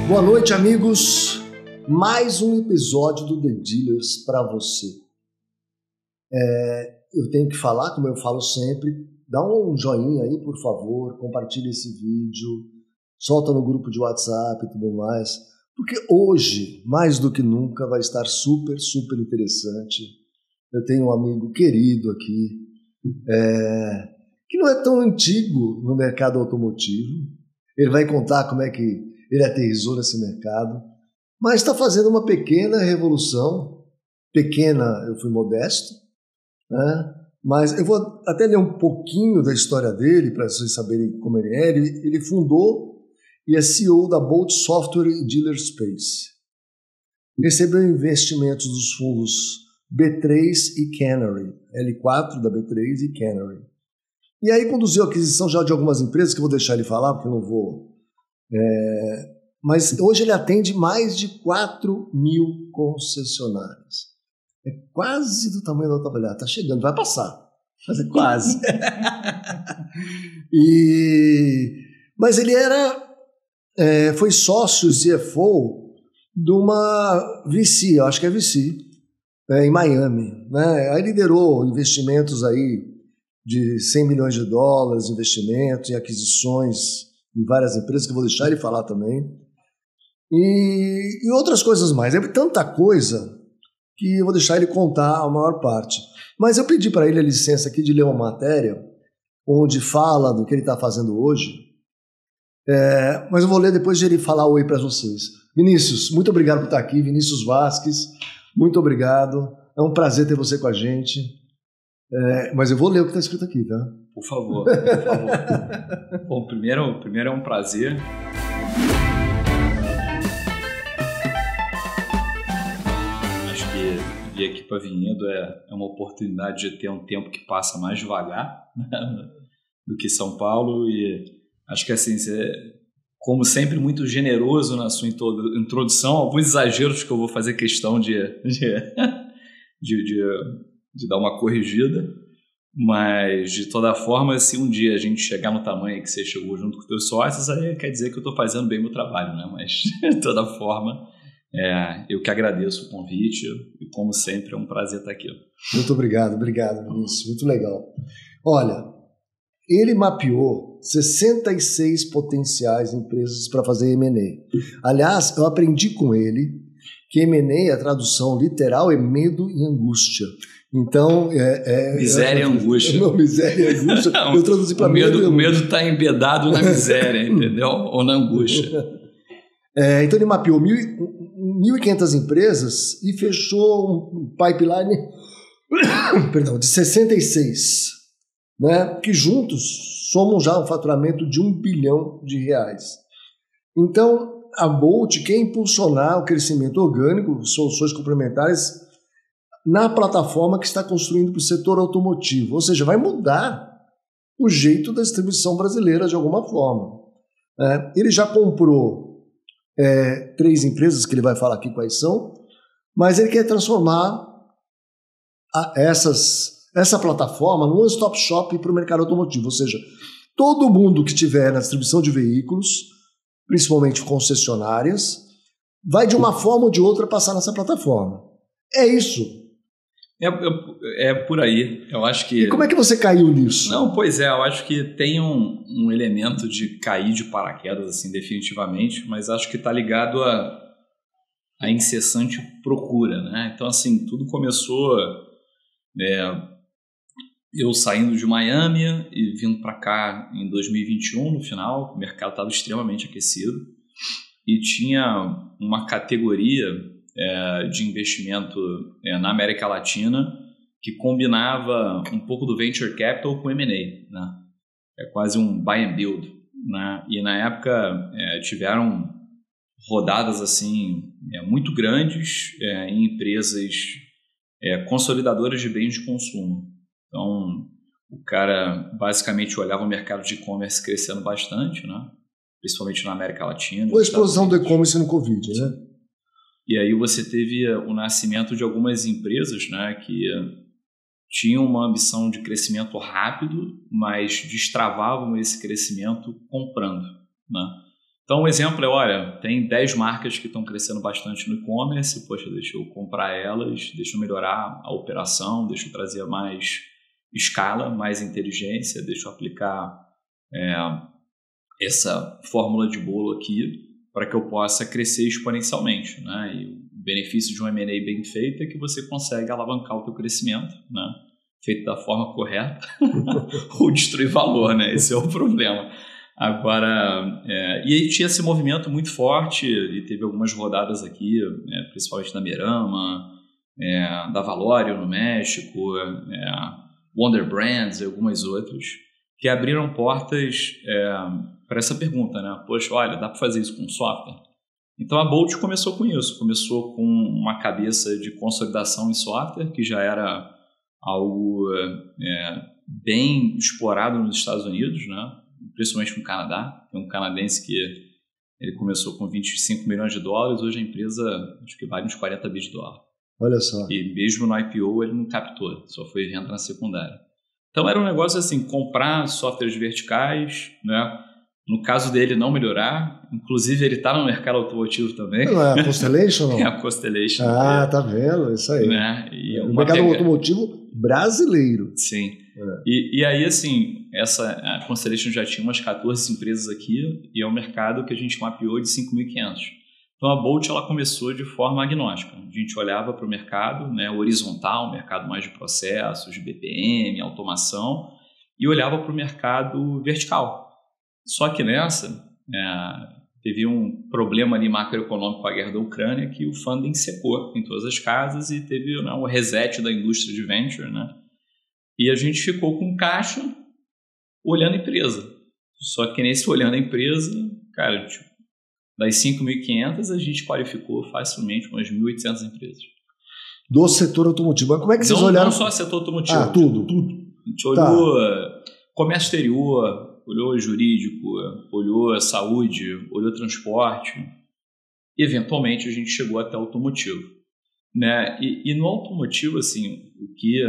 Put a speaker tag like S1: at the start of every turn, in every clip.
S1: Boa noite, amigos. Mais um episódio do The Dealers para você. Eu tenho que falar, como eu falo sempre, dá um joinha aí, por favor, compartilha esse vídeo, solta no grupo de WhatsApp e tudo mais, porque hoje, mais do que nunca, vai estar super, super interessante. Eu tenho um amigo querido aqui, que não é tão antigo no mercado automotivo. Ele vai contar como é que ele aterrissou nesse mercado, mas está fazendo uma pequena revolução. Pequena, eu fui modesto, né? Mas eu vou até ler um pouquinho da história dele, para vocês saberem como ele é. Ele fundou e é CEO da Bolt Software e Dealer Space. Recebeu investimentos dos fundos B3 e Canary, L4 da B3 e Canary. E aí conduziu a aquisição já de algumas empresas, que eu vou deixar ele falar, porque eu não vou... Mas hoje ele atende mais de 4 mil concessionárias. É quase do tamanho da Autobelhar. Está chegando, vai passar. Mas é quase. Mas ele foi sócio CFO de uma VC, eu acho que é VC, em Miami, né? Aí liderou investimentos aí de 100 milhões de dólares, investimentos em aquisições em várias empresas, que eu vou deixar ele falar também. E outras coisas mais. É tanta coisa que eu vou deixar ele contar a maior parte. Mas eu pedi para ele a licença aqui de ler uma matéria onde fala do que ele está fazendo hoje. Mas eu vou ler depois de ele falar oi para vocês. Vinícius, muito obrigado por estar aqui. Vinícius Vasques, muito obrigado. É um prazer ter você com a gente. Mas eu vou ler o que está escrito aqui, tá?
S2: Por favor, por favor. Bom, primeiro é um prazer. Acho que vir aqui para Vinhedo é uma oportunidade de ter um tempo que passa mais devagar, né, do que São Paulo, e acho que assim, você é, como sempre, muito generoso na sua introdução, alguns exageros que eu vou fazer questão de dar uma corrigida. Mas, de toda forma, se um dia a gente chegar no tamanho que você chegou junto com os teus sócios, aí quer dizer que eu estou fazendo bem o meu trabalho, né? Mas, de toda forma, eu que agradeço o convite e, como sempre, é um prazer estar aqui.
S1: Muito obrigado, Vinícius. Muito legal. Olha, ele mapeou 66 potenciais empresas para fazer M&A. Aliás, eu aprendi com ele que M&A, a tradução literal, é medo e angústia. Então,
S2: miséria e angústia.
S1: Não, miséria e angústia.
S2: Não,
S1: eu traduzi para medo.
S2: O medo está embedado na miséria, entendeu? Ou na angústia.
S1: Então, ele mapeou 1.500 empresas e fechou um pipeline de 66, né? Que juntos somam já um faturamento de R$1 bilhão. Então, a Bolt quer impulsionar o crescimento orgânico, soluções complementares, na plataforma que está construindo para o setor automotivo. Ou seja, vai mudar o jeito da distribuição brasileira de alguma forma. Ele já comprou 3 empresas, que ele vai falar aqui quais são, mas ele quer transformar essa plataforma num one-stop shop para o mercado automotivo. Ou seja, todo mundo que estiver na distribuição de veículos, principalmente concessionárias, vai de uma forma ou de outra passar nessa plataforma. É isso.
S2: É por aí, eu acho que...
S1: E como é que você caiu nisso?
S2: Não, pois eu acho que tem um elemento de cair de paraquedas, assim, definitivamente, mas acho que está ligado a incessante procura, né? Então, assim, tudo começou eu saindo de Miami e vindo para cá em 2021, no final, o mercado estava extremamente aquecido e tinha uma categoria de investimento na América Latina que combinava um pouco do venture capital com M&A, né? É quase um buy and build, né? E na época tiveram rodadas assim muito grandes em empresas consolidadoras de bens de consumo. Então o cara basicamente olhava o mercado de e-commerce crescendo bastante, né? Principalmente na América Latina.
S1: Com a explosão do e-commerce no Covid, né?
S2: E aí você teve o nascimento de algumas empresas, né, que tinham uma ambição de crescimento rápido, mas destravavam esse crescimento comprando, né? Então, um exemplo é, olha, tem 10 marcas que estão crescendo bastante no e-commerce, poxa, deixa eu comprar elas, deixa eu melhorar a operação, deixa eu trazer mais escala, mais inteligência, deixa eu aplicar essa fórmula de bolo aqui para que eu possa crescer exponencialmente, né? E o benefício de um M&A bem feito é que você consegue alavancar o teu crescimento, né? Feito da forma correta, ou destruir valor, né? Esse é o problema. Agora, e aí tinha esse movimento muito forte, e teve algumas rodadas aqui, principalmente da Merama, da Valório no México, Wonder Brands e algumas outras, que abriram portas para essa pergunta, né? Poxa, olha, dá para fazer isso com software? Então a Bolt começou com isso, começou com uma cabeça de consolidação em software, que já era algo bem explorado nos Estados Unidos, né? Principalmente no Canadá. Tem um canadense que ele começou com 25 milhões de dólares, hoje a empresa acho que vale uns 40 bi de dólar.
S1: Olha só.
S2: E mesmo no IPO ele não captou, só foi venda na secundária. Então era um negócio assim, comprar softwares verticais, né? No caso dele não melhorar, inclusive ele está no mercado automotivo também.
S1: Não é a Constellation, não?
S2: É a Constellation.
S1: Tá vendo? Isso aí.
S2: Né? E
S1: o mercado automotivo brasileiro.
S2: Sim. E aí, assim, a Constellation já tinha umas 14 empresas aqui e é um mercado que a gente mapeou de 5.500. Então, a Bolt ela começou de forma agnóstica. A gente olhava para o mercado, né, horizontal, mercado mais de processos, de BPM, automação, e olhava para o mercado vertical. Só que nessa, teve um problema ali macroeconômico com a guerra da Ucrânia que o funding secou em todas as casas e teve o reset da indústria de venture, né? E a gente ficou com caixa olhando a empresa. Só que nesse olhando a empresa, cara, tipo, das 5.500 a gente qualificou facilmente umas 1.800 empresas.
S1: Do setor automotivo. Mas como é que vocês olharam?
S2: Não só setor automotivo.
S1: Tudo.
S2: A gente olhou comércio exterior, olhou jurídico, olhou saúde, olhou transporte. Eventualmente a gente chegou até automotivo, né? E no automotivo, assim, o que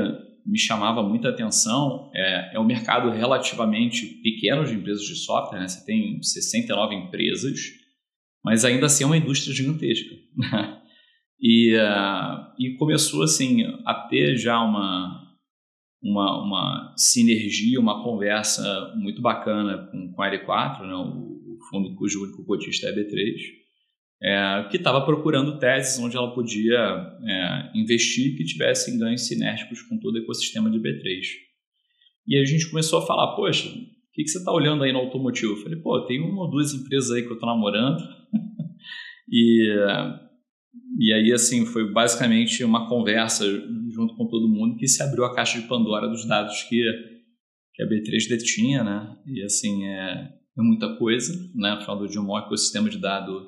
S2: me chamava muita atenção é o mercado relativamente pequeno de empresas de software, né? Você tem 69 empresas, mas ainda assim é uma indústria gigantesca. E começou assim a ter já uma sinergia, uma conversa muito bacana com a L4, né? O fundo cujo único cotista é a B3, que estava procurando teses onde ela podia investir que tivessem ganhos sinérgicos com todo o ecossistema de B3. E aí a gente começou a falar, poxa, o que você está olhando aí no automotivo? Eu falei, tem uma ou duas empresas aí que eu estou namorando. E aí, assim, foi basicamente uma conversa junto com todo mundo que se abriu a caixa de Pandora dos dados que a B3 detinha, né? E, assim, é muita coisa, né? Afinal do dia, o maior ecossistema de dados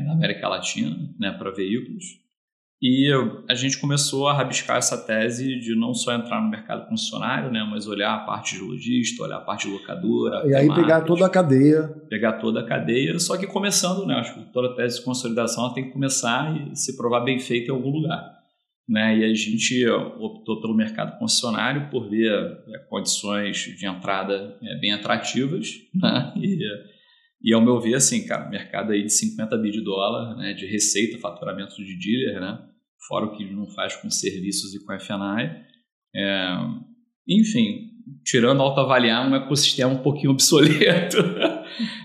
S2: na América Latina, né? Para veículos. E a gente começou a rabiscar essa tese de não só entrar no mercado concessionário, né? Mas olhar a parte de logística, olhar a parte de locadora.
S1: E aí pegar toda a cadeia.
S2: Pegar toda a cadeia, só que começando, né? Acho que toda tese de consolidação ela tem que começar e se provar bem feita em algum lugar, né? E a gente optou pelo mercado concessionário por ver condições de entrada bem atrativas, né? E ao meu ver, assim, cara, mercado aí de 50 bi de dólar, né? De receita, faturamento de dealer, né? Fora o que não faz com serviços e com F&I. Enfim, tirando autoavaliar um ecossistema um pouquinho obsoleto,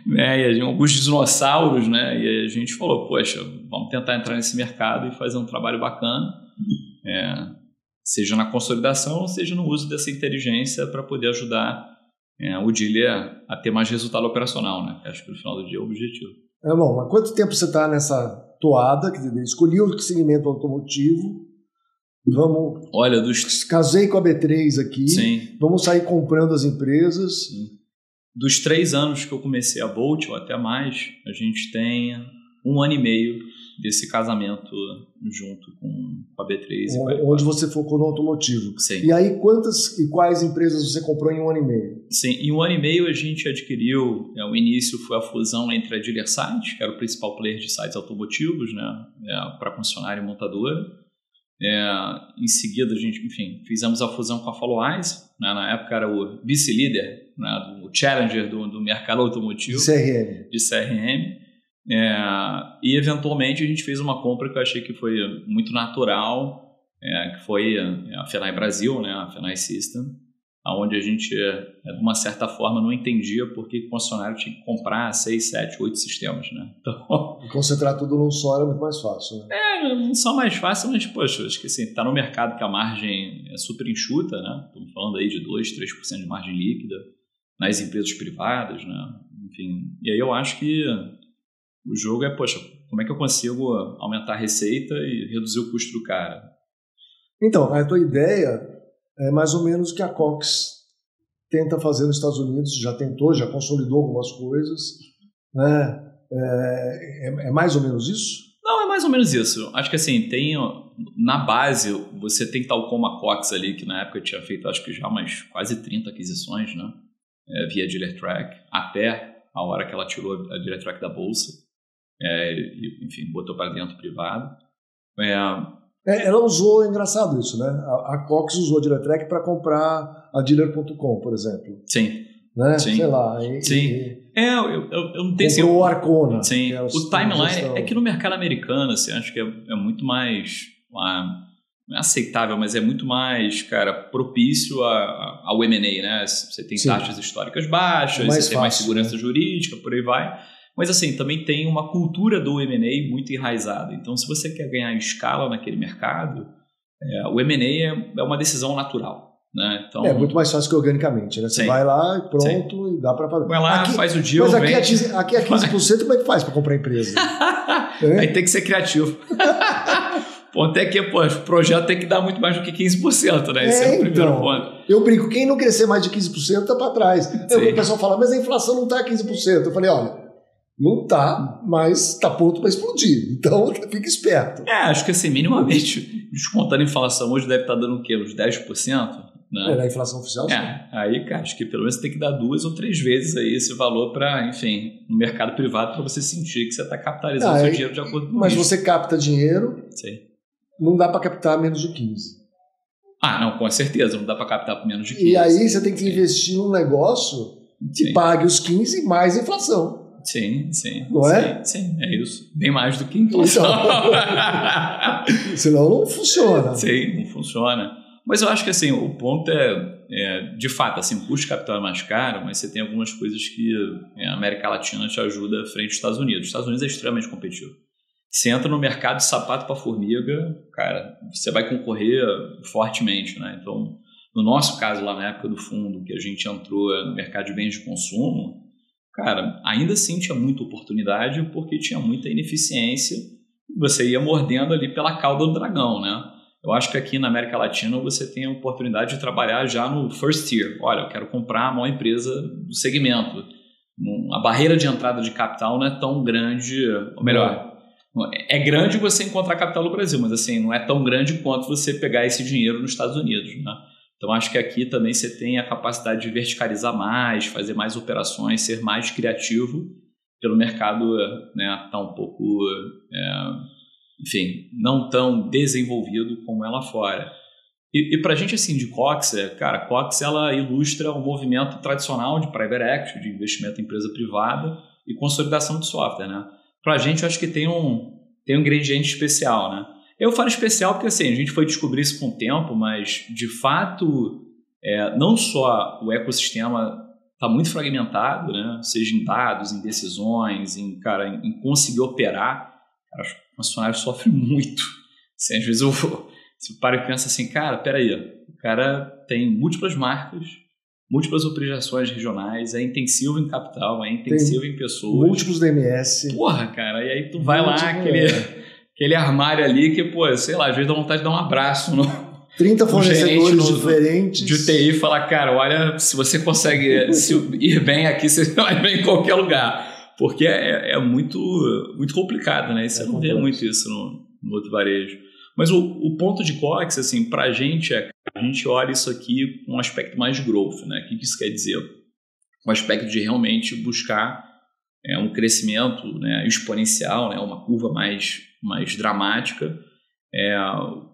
S2: né? E alguns dinossauros, né? E a gente falou, poxa, vamos tentar entrar nesse mercado e fazer um trabalho bacana, seja na consolidação, seja no uso dessa inteligência para poder ajudar o dealer a ter mais resultado operacional, né? Acho que no final do dia é o objetivo.
S1: Bom, mas quanto tempo você está nessa toada? Quer dizer, escolhi o segmento automotivo, vamos...
S2: Olha,
S1: casei com a B3 aqui,
S2: sim.
S1: Vamos sair comprando as empresas.
S2: Sim. Dos 3 anos que eu comecei a Bolt, ou até mais, a gente tem 1 ano e meio desse casamento junto com a B3.
S1: Onde você focou no automotivo.
S2: Sim.
S1: E aí, quantas e quais empresas você comprou em 1 ano e meio?
S2: Sim, em 1 ano e meio a gente adquiriu, o início foi a fusão entre a DealerSite, que era o principal player de sites automotivos, né, para concessionária e montadora, Em seguida, a gente, enfim, fizemos a fusão com a Followize, né? Na época era o vice-líder, né? O challenger do mercado automotivo. De CRM. E eventualmente a gente fez uma compra que eu achei que foi muito natural, que foi a Fenai Brasil, né? A Fenai System, onde a gente, de uma certa forma, não entendia por que o concessionário tinha que comprar 6, 7, 8 sistemas, né? Então,
S1: e concentrar tudo num só era muito mais fácil, né?
S2: Não só mais fácil, mas, poxa, acho que assim, tá no mercado que a margem é super enxuta, né? Estamos falando aí de 2, 3% de margem líquida nas empresas privadas, né? Enfim, e aí eu acho que o jogo é, poxa, como é que eu consigo aumentar a receita e reduzir o custo do cara?
S1: Então, a tua ideia é mais ou menos o que a Cox tenta fazer nos Estados Unidos, já tentou, já consolidou algumas coisas, né? É mais ou menos isso?
S2: Não, é mais ou menos isso. Acho que assim, na base, você tem tal como a Cox ali, que na época tinha feito, acho que já umas quase 30 aquisições, né? Via Dealertrack, até a hora que ela tirou a Dealertrack da bolsa, e, enfim, botou para dentro privado.
S1: Ela usou, é engraçado isso, né? A Cox usou a Dealertrack para comprar a Dealer.com, por exemplo.
S2: Sim.
S1: Né?
S2: Sim.
S1: Sei lá.
S2: Sim. Eu não tenho...
S1: Comprou o Arcona.
S2: Sim. O timeline é que no mercado americano, assim, acho que é muito mais... não é aceitável, mas é muito mais, cara, propício ao M&A, né? Você tem taxas históricas baixas, você tem mais segurança jurídica, por aí vai. Mas, assim, também tem uma cultura do M&A muito enraizada. Então, se você quer ganhar escala naquele mercado, o M&A é uma decisão natural. Né? Então,
S1: é muito mais fácil que organicamente, né? Você vai lá e pronto, e dá para fazer.
S2: Vai lá, faz o deal,
S1: mas aqui é 15%, como é que faz para comprar empresa?
S2: Aí tem que ser criativo. Ponto é que, o projeto tem que dar muito mais do que 15%, né? Esse é o primeiro ponto.
S1: Eu brinco, quem não crescer mais de 15% tá para trás. O pessoal fala, mas a inflação não tá 15%. Eu falei, olha, não tá, mas tá pronto para explodir. Então, fica esperto.
S2: Acho que assim, minimamente, descontando a inflação, hoje deve estar dando o quê? Uns 10%? Né?
S1: Na inflação oficial, sim.
S2: Aí, cara, acho que pelo menos tem que dar 2 ou 3 vezes aí esse valor para, enfim, no mercado privado, para você sentir que você está capitalizando seu dinheiro de acordo com isso.
S1: Mas você capta dinheiro,
S2: sim.
S1: Não dá para captar menos de 15.
S2: Não, com certeza, não dá para captar por menos de 15.
S1: E aí você tem que investir num negócio que pague os 15 mais inflação.
S2: Sim.
S1: Não é?
S2: Sim, é isso. Bem mais do que inflação.
S1: Então, senão não funciona.
S2: Sim, não funciona. Mas eu acho que assim, o ponto de fato, assim, o custo de capital é mais caro, mas você tem algumas coisas que a América Latina te ajuda frente aos Estados Unidos. Os Estados Unidos é extremamente competitivo. Você entra no mercado de sapato para formiga, cara, você vai concorrer fortemente, né? Então, no nosso caso, lá na época do fundo, que a gente entrou no mercado de bens de consumo, cara, ainda assim tinha muita oportunidade porque tinha muita ineficiência. Você ia mordendo ali pela cauda do dragão, né? Eu acho que aqui na América Latina você tem a oportunidade de trabalhar já no first tier. Olha, eu quero comprar a maior empresa do segmento. A barreira de entrada de capital não é tão grande, ou melhor, é grande você encontrar capital no Brasil, mas assim, não é tão grande quanto você pegar esse dinheiro nos Estados Unidos, né? Então acho que aqui também você tem a capacidade de verticalizar mais, fazer mais operações, ser mais criativo pelo mercado, né, tá um pouco, enfim, não tão desenvolvido como é lá fora. E para a gente assim de Cox, cara, Cox ela ilustra um movimento tradicional de private equity, de investimento em empresa privada e consolidação de software, né? Para a gente, eu acho que tem um ingrediente especial, né? Eu falo especial porque, assim, a gente foi descobrir isso com o tempo, mas, de fato, não só o ecossistema está muito fragmentado, né? Seja em dados, em decisões, em conseguir operar. Cara, os funcionários sofrem muito. Assim, às vezes você para e pensa assim, cara, peraí, o cara tem múltiplas marcas, múltiplas operações regionais, é intensivo em capital, é intensivo em pessoas.
S1: Múltiplos DMS.
S2: Porra, cara, e aí tu vai lá, aquele armário ali que, pô, sei lá, às vezes dá vontade de dar um abraço no
S1: 30 fornecedores diferentes.
S2: De TI e falar, cara, olha, se você consegue ir bem aqui, você vai bem em qualquer lugar. Porque é muito, muito complicado, né? E você não vê muito isso no outro varejo. Mas o ponto de Cox, assim, pra gente a gente olha isso aqui com um aspecto mais de growth, né? O que isso quer dizer? Um aspecto de realmente buscar um crescimento, né, exponencial, né, uma curva mais dramática,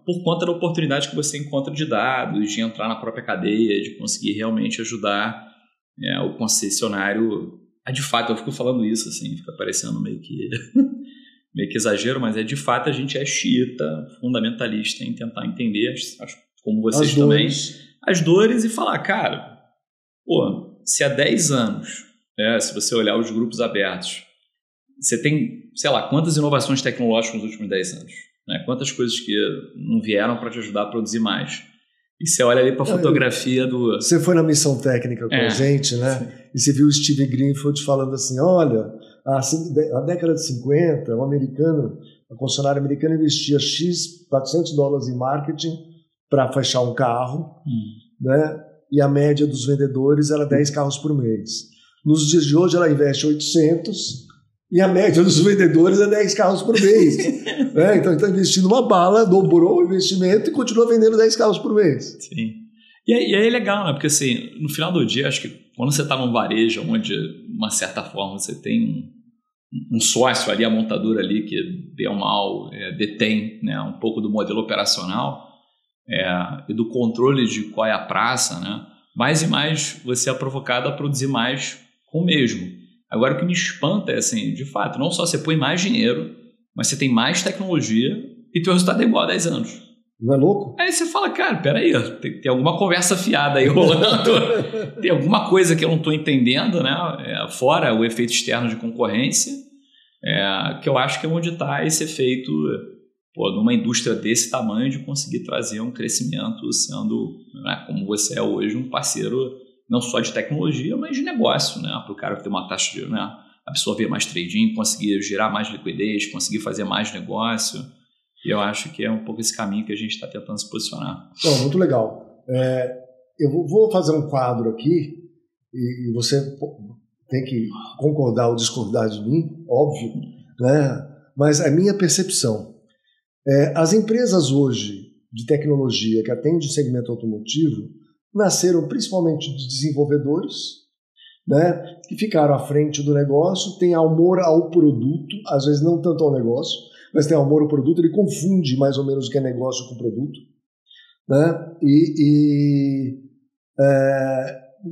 S2: por conta da oportunidade que você encontra de dados, de entrar na própria cadeia, de conseguir realmente ajudar o concessionário. De fato, eu fico falando isso, assim, fica parecendo meio que exagero, mas de fato a gente é xiita, fundamentalista em tentar entender, como vocês também, as dores e falar, cara, se há 10 anos, se você olhar os grupos abertos, você tem, sei lá, quantas inovações tecnológicas nos últimos 10 anos? Né? Quantas coisas que não vieram para te ajudar a produzir mais? E você olha ali para a fotografia do...
S1: Você foi na missão técnica com a gente, né? Sim. E você viu o Steve Greenfield falando assim, olha, na década de 50, a concessionária americana investia $400 em marketing para fechar um carro, né? E a média dos vendedores era 10 carros por mês. Nos dias de hoje, ela investe 800 e a média dos vendedores é 10 carros por mês. Então, está investindo uma bala, dobrou o investimento e continua vendendo 10 carros por mês.
S2: Sim. E aí é legal, né? Porque assim, no final do dia, acho que quando você está num varejo onde, de uma certa forma, você tem um sócio ali, a montadora ali, que bem ou mal detém, né, um pouco do modelo operacional e do controle de qual é a praça, né? Mais e mais você é provocado a produzir mais com o mesmo. Agora, o que me espanta é, assim, de fato, não só você põe mais dinheiro, mas você tem mais tecnologia e teu resultado é igual a 10 anos.
S1: Não é louco?
S2: Aí você fala, cara, peraí, tem alguma conversa fiada aí rolando, tem alguma coisa que eu não estou entendendo, né? Fora o efeito externo de concorrência, que eu acho que é onde está esse efeito, numa indústria desse tamanho, de conseguir trazer um crescimento sendo, né, como você é hoje, um parceiro não só de tecnologia, mas de negócio, né? Para o cara ter uma taxa de, né, absorver mais trading, conseguir gerar mais liquidez, conseguir fazer mais negócio. E eu acho que é um pouco esse caminho que a gente está tentando se posicionar.
S1: Não, muito legal. Eu vou fazer um quadro aqui e você tem que concordar ou discordar de mim, óbvio, né? Mas a minha percepção. As empresas hoje de tecnologia que atendem o segmento automotivo nasceram principalmente de desenvolvedores, né, que ficaram à frente do negócio, têm amor ao produto, às vezes não tanto ao negócio, mas tem amor ao produto, ele confunde mais ou menos o que é negócio com produto, né?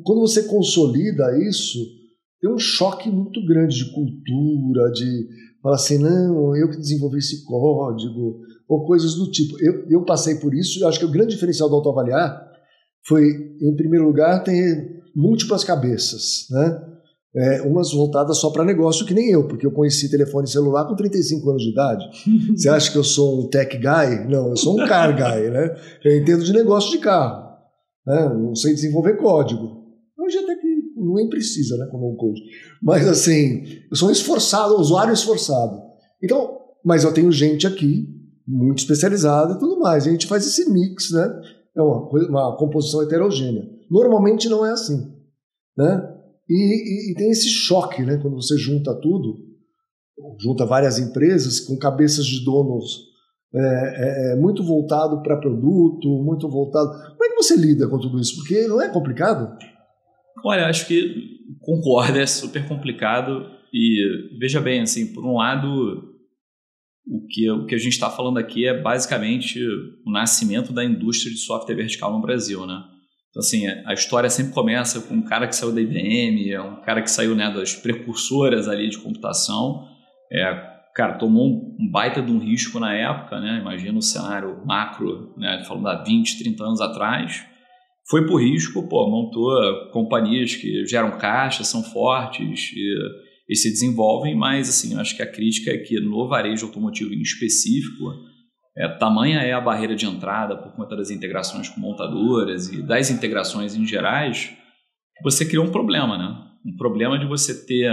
S1: Quando você consolida isso, tem um choque muito grande de cultura, de falar assim, não, eu que desenvolvi esse código, ou coisas do tipo. Eu passei por isso, e acho que o grande diferencial do Autoavaliar foi, em primeiro lugar, ter múltiplas cabeças, né? Umas voltadas só para negócio, que nem eu, porque eu conheci telefone celular com 35 anos de idade. Você acha que eu sou um tech guy? Não, eu sou um car guy, né? Eu entendo de negócio de carro, né? Não sei desenvolver código. Hoje até que nem precisa, né, como um code. Mas assim, eu sou um esforçado, um usuário esforçado. Então, mas eu tenho gente aqui, muito especializada e tudo mais. A gente faz esse mix, né? É uma composição heterogênea. Normalmente não é assim, né? E tem esse choque, né? Quando você junta tudo, junta várias empresas com cabeças de donos muito voltado para produto, muito voltado... Como é que você lida com tudo isso? Porque não é complicado?
S2: Olha, acho que concordo, é super complicado. E veja bem, assim, por um lado, o que a gente está falando aqui é basicamente o nascimento da indústria de software vertical no Brasil, né? Então, assim, a história sempre começa com um cara que saiu da IBM, um cara que saiu, né, das precursoras ali de computação. Cara, tomou um baita de um risco na época, né? Imagina o cenário macro, né, falando há 20, 30 anos atrás. Foi por risco, montou companhias que geram caixa, são fortes e se desenvolvem, mas assim, eu acho que a crítica é que no varejo automotivo em específico, tamanha é a barreira de entrada por conta das integrações com montadoras e das integrações em gerais, você criou um problema, né? Um problema de você ter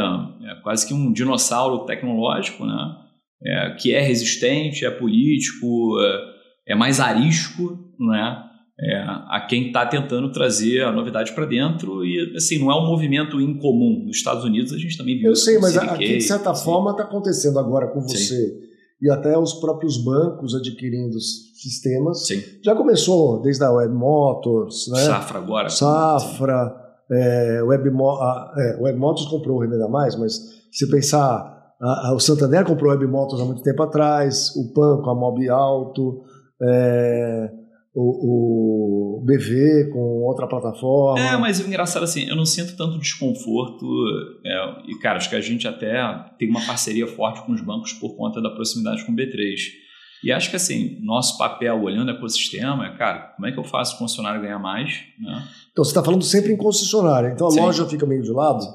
S2: quase que um dinossauro tecnológico, né? Que é resistente, é político, é mais arisco, né? A quem está tentando trazer a novidade para dentro. E assim, não é um movimento incomum. Nos Estados Unidos a gente também viu isso.
S1: Eu sei, mas aqui de certa forma está acontecendo agora com você. Sim. E até os próprios bancos adquirindo sistemas. Sim. Já começou desde a Web Motors, né?
S2: Safra agora.
S1: Web Motors comprou o Remeda Mais, mas se pensar O Santander comprou a Web Motors há muito tempo atrás, o PAN com a Mob Alto, o BV com outra plataforma.
S2: Mas o engraçado assim, eu não sinto tanto desconforto. E, cara, acho que a gente até tem uma parceria forte com os bancos por conta da proximidade com o B3. E acho que assim, nosso papel olhando o ecossistema é, cara, como é que eu faço o funcionário ganhar mais? Né?
S1: Então você está falando sempre em concessionária, então a loja fica meio de lado?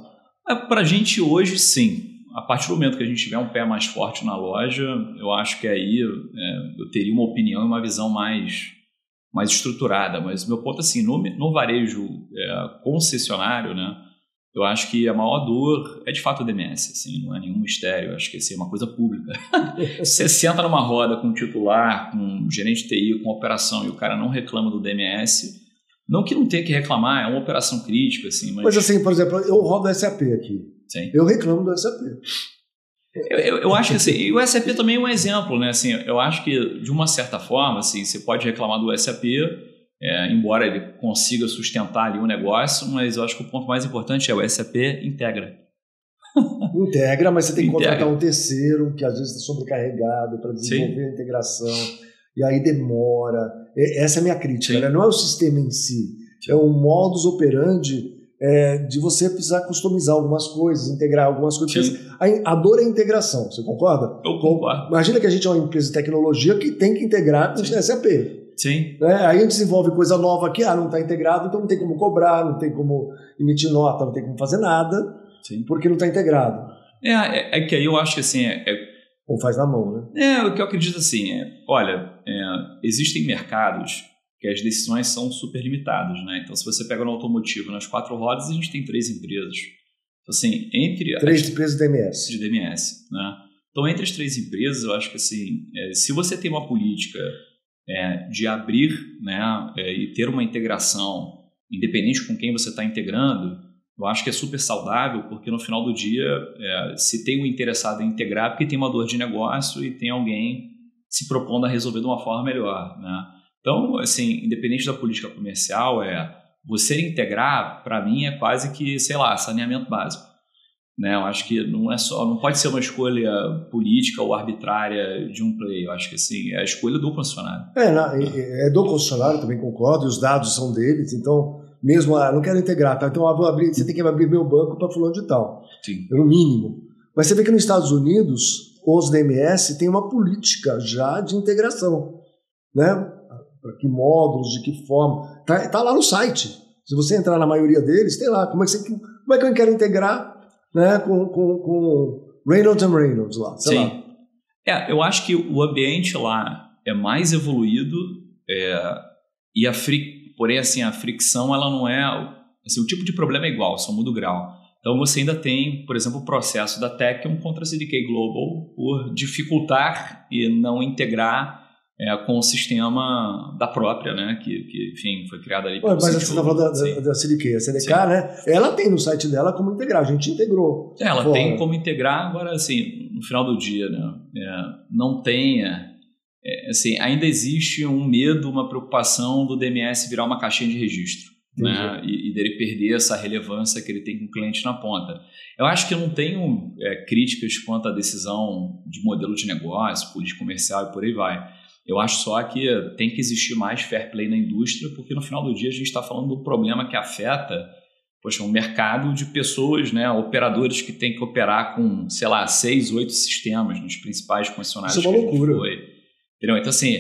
S2: Para a gente hoje, sim. A partir do momento que a gente tiver um pé mais forte na loja, eu acho que aí eu teria uma opinião e uma visão mais estruturada. Mas o meu ponto, assim, no varejo concessionário, né, eu acho que a maior dor é de fato o DMS, assim, não é nenhum mistério, eu acho que assim, é uma coisa pública. Você senta numa roda com um titular, com um gerente de TI, com operação, e o cara não reclama do DMS, não que não tenha que reclamar, é uma operação crítica, assim,
S1: mas assim, por exemplo, eu rodo SAP aqui.
S2: Sim.
S1: Eu reclamo do SAP.
S2: Eu acho que assim, e o SAP também é um exemplo, né? Assim, eu acho que, de uma certa forma, assim, você pode reclamar do SAP, embora ele consiga sustentar ali o negócio, mas eu acho que o ponto mais importante é o SAP integra.
S1: Integra, mas você tem que contratar um terceiro, que às vezes está sobrecarregado para desenvolver a integração, e aí demora. Essa é a minha crítica, né? Não é o sistema em si, é o modus operandi de você precisar customizar algumas coisas, integrar algumas coisas. A dor é a integração, você concorda?
S2: Eu concordo.
S1: Imagina que a gente é uma empresa de tecnologia que tem que integrar com o SAP.
S2: Sim.
S1: Aí a gente desenvolve coisa nova aqui, não está integrado, então não tem como cobrar, não tem como emitir nota, não tem como fazer nada, porque não está integrado.
S2: É que aí eu acho que assim...
S1: Ou faz na mão, né?
S2: O que eu acredito assim existem mercados que as decisões são super limitadas, né? Então, se você pega no automotivo, nas 4 rodas, a gente tem 3 empresas. Então, assim, entre...
S1: 3 empresas de DMS.
S2: De DMS, né? Então, entre as 3 empresas, eu acho que assim, se você tem uma política de abrir, né, e ter uma integração, independente com quem você está integrando, eu acho que é super saudável, porque no final do dia, se tem um interessado em integrar, porque tem uma dor de negócio e tem alguém se propondo a resolver de uma forma melhor, né? Então, assim, independente da política comercial, você integrar, para mim, é quase que, sei lá, saneamento básico. Né? Eu acho que não pode ser uma escolha política ou arbitrária de um player. Eu acho que assim, é a escolha do concessionário.
S1: É do concessionário, também concordo, e os dados são deles, então, mesmo, não quero integrar, tá? Então você tem que abrir meu banco para fulano de tal.
S2: Sim.
S1: No mínimo. Mas você vê que nos Estados Unidos, os DMS têm uma política já de integração, né? Para que módulos, de que forma. Tá lá no site. Se você entrar na maioria deles, tem lá. Como é que eu quero integrar, né, com Reynolds & Reynolds lá? Sei lá.
S2: Eu acho que o ambiente lá é mais evoluído porém assim, a fricção ela não é... Assim, o tipo de problema é igual, só muda o grau. Então você ainda tem, por exemplo, o processo da Tecnium contra a CDK Global por dificultar e não integrar com o sistema da própria, né, que enfim, foi criada ali pelo
S1: Mas você está falando da CDK. A CDK, né, ela tem no site dela como integrar, a gente integrou.
S2: Ela tem como integrar, agora, assim, no final do dia, né, não tem... assim, ainda existe um medo, uma preocupação do DMS virar uma caixinha de registro, né, e dele perder essa relevância que ele tem com o cliente na ponta. Eu acho que eu não tenho críticas quanto à decisão de modelo de negócio, política comercial e por aí vai. Eu acho só que tem que existir mais fair play na indústria, porque no final do dia a gente está falando do problema que afeta um mercado de pessoas, né, operadores que têm que operar com, sei lá, 6, 8 sistemas nos principais concessionários.
S1: Isso é uma loucura.
S2: Entendeu? Então, assim,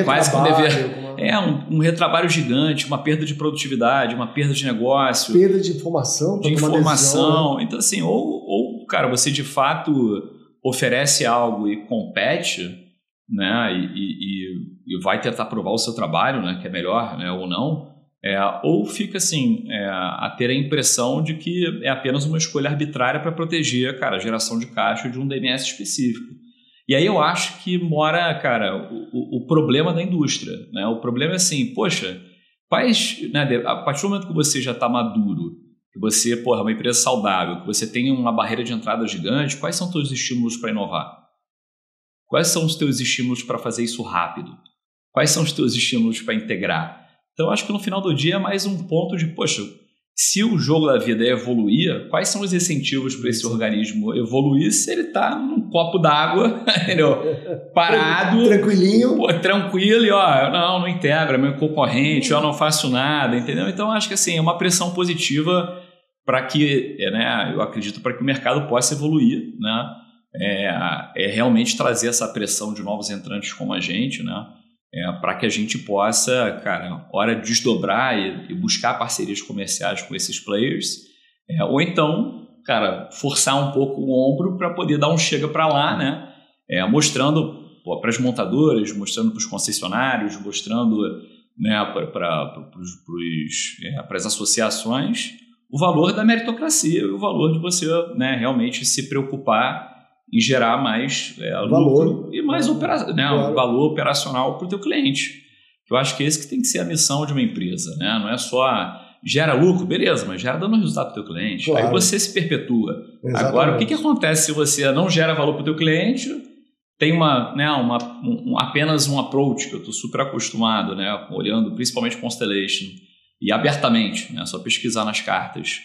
S2: quase que um dever... um retrabalho gigante, uma perda de produtividade, uma perda de negócio.
S1: Perda de informação.
S2: Decisão, né? Então, assim, ou, cara, você de fato oferece algo e compete... Né, e vai tentar provar o seu trabalho, né, que é melhor, né, ou não, ou fica assim, a ter a impressão de que é apenas uma escolha arbitrária para proteger, cara, a geração de caixa de um DMS específico. E aí eu acho que mora, cara, o problema da indústria, né? O problema é assim, poxa, né, a partir do momento que você já está maduro, que você, é uma empresa saudável, que você tem uma barreira de entrada gigante, quais são os teus estímulos para inovar? Quais são os teus estímulos para fazer isso rápido? Quais são os teus estímulos para integrar? Então, acho que no final do dia é mais um ponto de, poxa, se o jogo da vida é evoluir, quais são os incentivos para esse organismo evoluir se ele está num copo d'água, entendeu? Parado,
S1: tranquilinho,
S2: tranquilo e não integro, é meu concorrente, eu não faço nada, entendeu? Então acho que assim, é uma pressão positiva para que, né, eu acredito, para que o mercado possa evoluir, né? É realmente trazer essa pressão de novos entrantes como a gente, né? Para que a gente possa, cara, hora de desdobrar e buscar parcerias comerciais com esses players, ou então, cara, forçar um pouco o ombro para poder dar um chega para lá, né? Mostrando para as montadoras, mostrando para os concessionários, mostrando, né, para as associações o valor da meritocracia e o valor de você, né, realmente se preocupar em gerar mais lucro e mais valor operacional para o teu cliente. Eu acho que esse que tem que ser a missão de uma empresa, né? Não é só gera lucro, beleza, mas gera dando resultado para o teu cliente. Claro. Aí você se perpetua. Exatamente. Agora, o que acontece se você não gera valor para o teu cliente, tem apenas um approach que eu estou super acostumado, né? Olhando principalmente Constellation e abertamente, né? Só pesquisar nas cartas.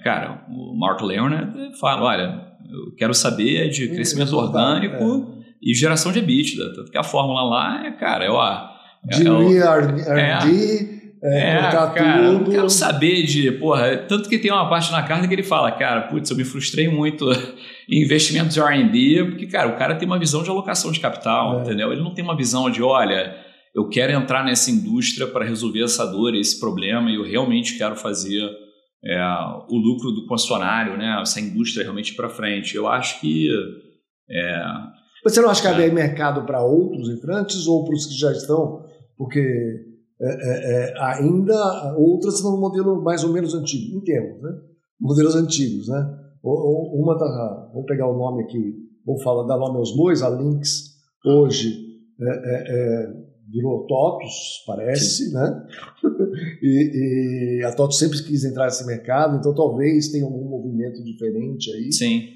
S2: Cara, o Mark Leonard fala, olha, eu quero saber de crescimento orgânico e geração de EBITDA. Tanto que a fórmula lá
S1: de R&D,
S2: cara, tudo. Eu quero saber tanto que tem uma parte na carta que ele fala, cara, eu me frustrei muito em investimentos de R&D, porque, cara, o cara tem uma visão de alocação de capital, entendeu? Ele não tem uma visão de, olha, eu quero entrar nessa indústria para resolver essa dor, esse problema, e eu realmente quero fazer o lucro do concessionário, né? Essa indústria realmente para frente. Eu acho que...
S1: Você não acha que há mercado para outros entrantes ou para os que já estão? Porque ainda outras são um modelo mais ou menos antigo, em termos, né? Modelos antigos, né? Vou pegar o nome aqui, vou falar da nome aos bois, a Lynx hoje virou TOTVS, parece, sim, né? E a TOTVS sempre quis entrar nesse mercado, então talvez tenha algum movimento diferente aí.
S2: Sim.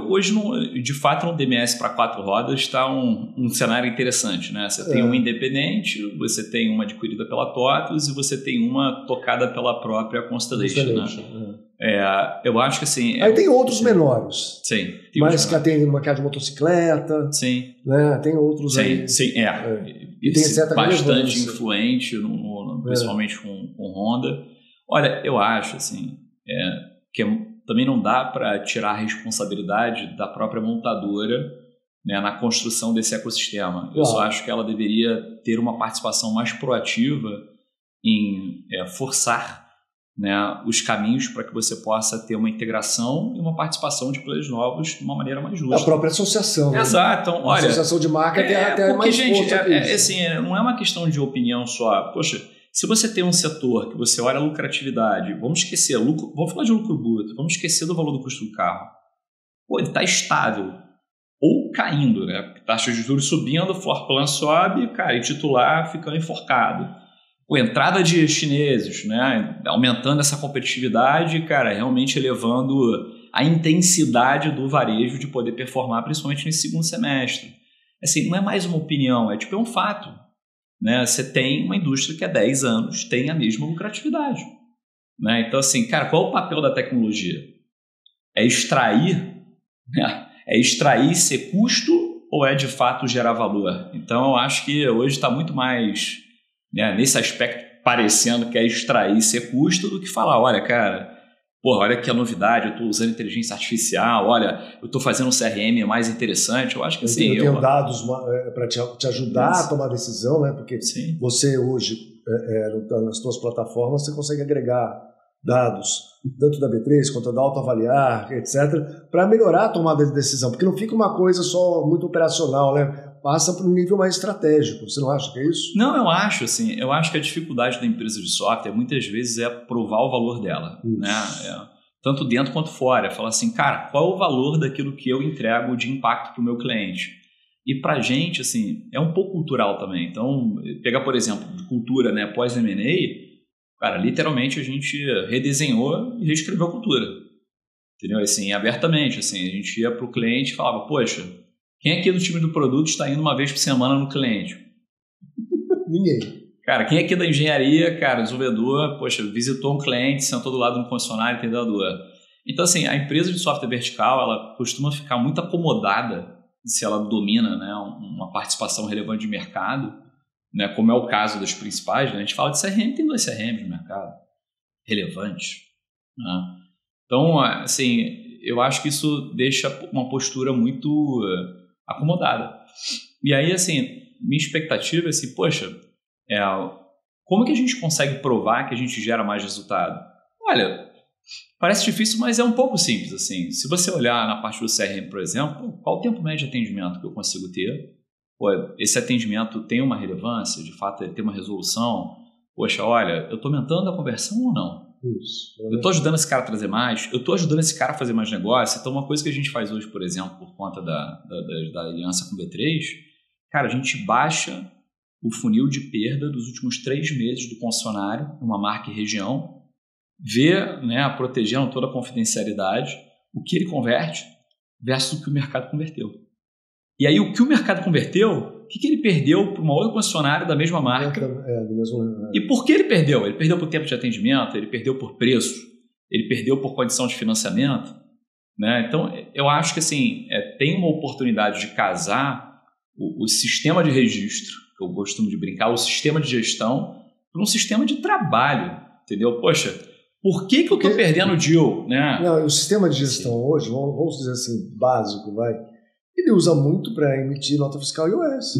S2: Hoje, de fato, no DMS para 4 rodas está um cenário interessante, né? Você tem uma independente, você tem uma adquirida pela TOTVS e você tem uma tocada pela própria Constellation, né? Eu acho que assim...
S1: Aí tem outros menores.
S2: Sim.
S1: Mas que tem uma casa de motocicleta.
S2: Sim.
S1: Né? Tem outros aí.
S2: Sim,
S1: E tem certa
S2: bastante influente, principalmente com Honda. Olha, eu acho assim, que também não dá para tirar a responsabilidade da própria montadora, né, na construção desse ecossistema. Claro. Eu só acho que ela deveria ter uma participação mais proativa em forçar, né, os caminhos para que você possa ter uma integração e uma participação de players novos de uma maneira mais justa.
S1: A própria associação. Né?
S2: Exato. Então, olha, a
S1: associação de marca tem até mais força.
S2: Assim, não é uma questão de opinião só. Poxa, se você tem um setor que você olha a lucratividade, vamos esquecer, vamos falar de lucro bruto, vamos esquecer do valor do custo do carro. Ele está estável ou caindo, né? Taxa de juros subindo, floor plan sobe, cara, e titular ficando enforcado. Entrada de chineses, né? Aumentando essa competitividade, cara, realmente elevando a intensidade do varejo de poder performar, principalmente nesse segundo semestre. Assim, não é mais uma opinião, é um fato. Né? Você tem uma indústria que há 10 anos tem a mesma lucratividade. Né? Então, assim, cara, qual é o papel da tecnologia? É extrair, né? É extrair ser custo ou é de fato gerar valor? Então, eu acho que hoje está muito mais, né, nesse aspecto parecendo que é extrair ser custo do que falar, olha, cara, olha que a novidade, eu estou usando inteligência artificial, olha, eu estou fazendo um CRM mais interessante. Eu acho que assim...
S1: Eu tenho dados para te ajudar a tomar decisão, né? Porque sim, você hoje, nas suas plataformas, você consegue agregar dados, tanto da B3 quanto da AutoAvaliar, etc., para melhorar a tomada de decisão, porque não fica uma coisa só muito operacional, né? Passa para um nível mais estratégico. Você não acha que é isso?
S2: Não, eu acho que a dificuldade da empresa de software muitas vezes é provar o valor dela, né? Tanto dentro quanto fora. Falar assim, cara, qual é o valor daquilo que eu entrego de impacto para o meu cliente? E para a gente, assim, é um pouco cultural também. Então, pegar, por exemplo, de cultura, né, pós-M&A, cara, literalmente a gente redesenhou e reescreveu a cultura. Entendeu? Assim, abertamente, assim, a gente ia para o cliente e falava, poxa, quem aqui do time do produto está indo uma vez por semana no cliente?
S1: Ninguém.
S2: Cara, quem aqui da engenharia, cara, desenvolvedor, poxa, visitou um cliente, sentou do lado de um funcionário, entendeu a dor. Então, assim, a empresa de software vertical, ela costuma ficar muito acomodada se ela domina, né, uma participação relevante de mercado, né, como é o caso dos principais, né? A gente fala de CRM, tem 2 CRMs no mercado relevantes, né? Então, assim, eu acho que isso deixa uma postura muito acomodada. E aí, assim, minha expectativa é assim, poxa, como que a gente consegue provar que a gente gera mais resultado? Olha, parece difícil, mas é um pouco simples, assim. Se você olhar na parte do CRM, por exemplo, qual o tempo médio de atendimento que eu consigo ter? Pô, esse atendimento tem uma relevância? De fato, ele tem uma resolução? Poxa, olha, eu estou aumentando a conversão ou não?
S1: Isso.
S2: Eu estou ajudando esse cara a trazer mais? Eu estou ajudando esse cara a fazer mais negócio? Então, uma coisa que a gente faz hoje, por exemplo, por conta da aliança com o B3, cara, a gente baixa o funil de perda dos últimos 3 meses do concessionário, numa marca e região, vê, né, protegendo toda a confidencialidade, o que ele converte versus o que o mercado converteu. E aí, o que o mercado converteu, o que ele perdeu para uma outra concessionária da mesma marca?
S1: Do mesmo...
S2: E por que ele perdeu? Ele perdeu por tempo de atendimento, ele perdeu por preço, ele perdeu por condição de financiamento, né? Então, eu acho que assim, tem uma oportunidade de casar o sistema de registro, que eu costumo de brincar, o sistema de gestão, para um sistema de trabalho, entendeu? Poxa, por que eu estou perdendo o deal? Né?
S1: Não, o sistema de gestão hoje, vamos dizer assim, básico, ele usa muito para emitir nota fiscal iOS.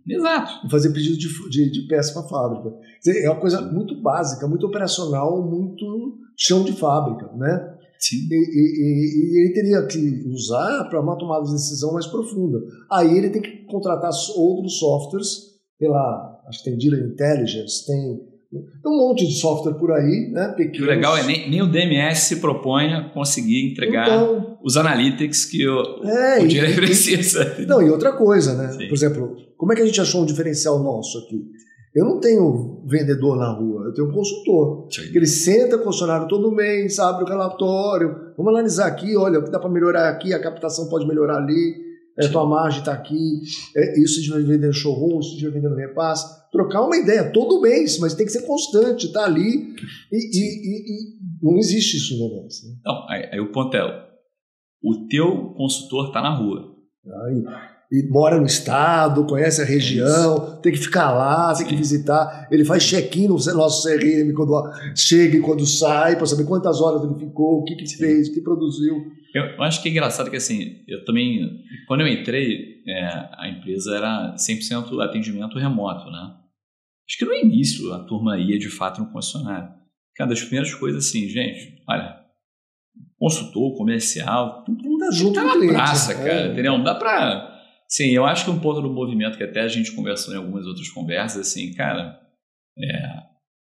S2: Exato.
S1: E fazer pedido de peça para a fábrica. Quer dizer, é uma coisa muito básica, muito operacional, muito chão de fábrica, né?
S2: Sim.
S1: E ele teria que usar para uma tomada de decisão mais profunda. Aí ele tem que contratar outros softwares, sei lá, acho que tem Dealer Intelligence, tem um monte de software por aí, né? Pequenos.
S2: O legal é nem o DMS se propõe a conseguir entregar os analytics que o dealer precisa.
S1: Não, e outra coisa, né?
S2: Sim.
S1: Por exemplo, como é que a gente achou um diferencial nosso aqui? Eu não tenho vendedor na rua, eu tenho um consultor.
S2: Sim.
S1: Ele senta com o funcionário todo mês, abre o relatório, vamos analisar aqui, olha, o que dá para melhorar aqui, a captação pode melhorar ali, tua margem está aqui, isso a gente vai vender no showroom, isso a gente vai vender no repasse. Trocar uma ideia todo mês, mas tem que ser constante, tá ali e não existe isso no negócio. Né?
S2: Não, aí o ponto é, o teu consultor está na rua.
S1: E mora no estado, conhece a região, tem que ficar lá, tem que visitar. Ele faz check-in no nosso CRM quando chega e quando sai, para saber quantas horas ele ficou, o que fez, o que produziu.
S2: Eu acho que é engraçado que assim, eu também, quando eu entrei, a empresa era 100% atendimento remoto, né? Acho que no início a turma ia de fato no concessionário. Cara, das primeiras coisas assim, gente, olha, consultor, comercial, tudo
S1: tá junto
S2: tá
S1: com o
S2: na
S1: cliente,
S2: praça, cara, entendeu? Não dá pra... Sim, eu acho que um ponto do movimento que até a gente conversou em algumas outras conversas, assim, cara,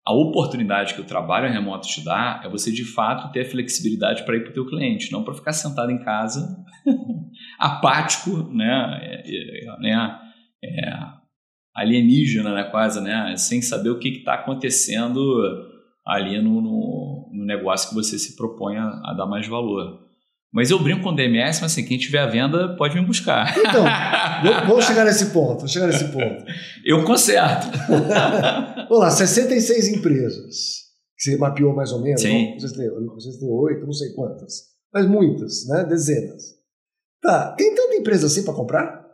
S2: a oportunidade que o trabalho remoto te dá é você de fato ter a flexibilidade para ir para o teu cliente, não para ficar sentado em casa apático, né, alienígena, né, quase, né, sem saber o que está acontecendo ali no negócio que você se propõe a dar mais valor. Mas eu brinco com o DMS, mas assim, quem tiver à venda pode me buscar.
S1: Então, vamos chegar nesse ponto.
S2: Eu conserto.
S1: Vamos lá, 66 empresas que você mapeou mais ou menos.
S2: Sim.
S1: Não sei se tem 8, não sei quantas. Mas muitas, né? Dezenas. Tá, tem tanta empresa assim para comprar?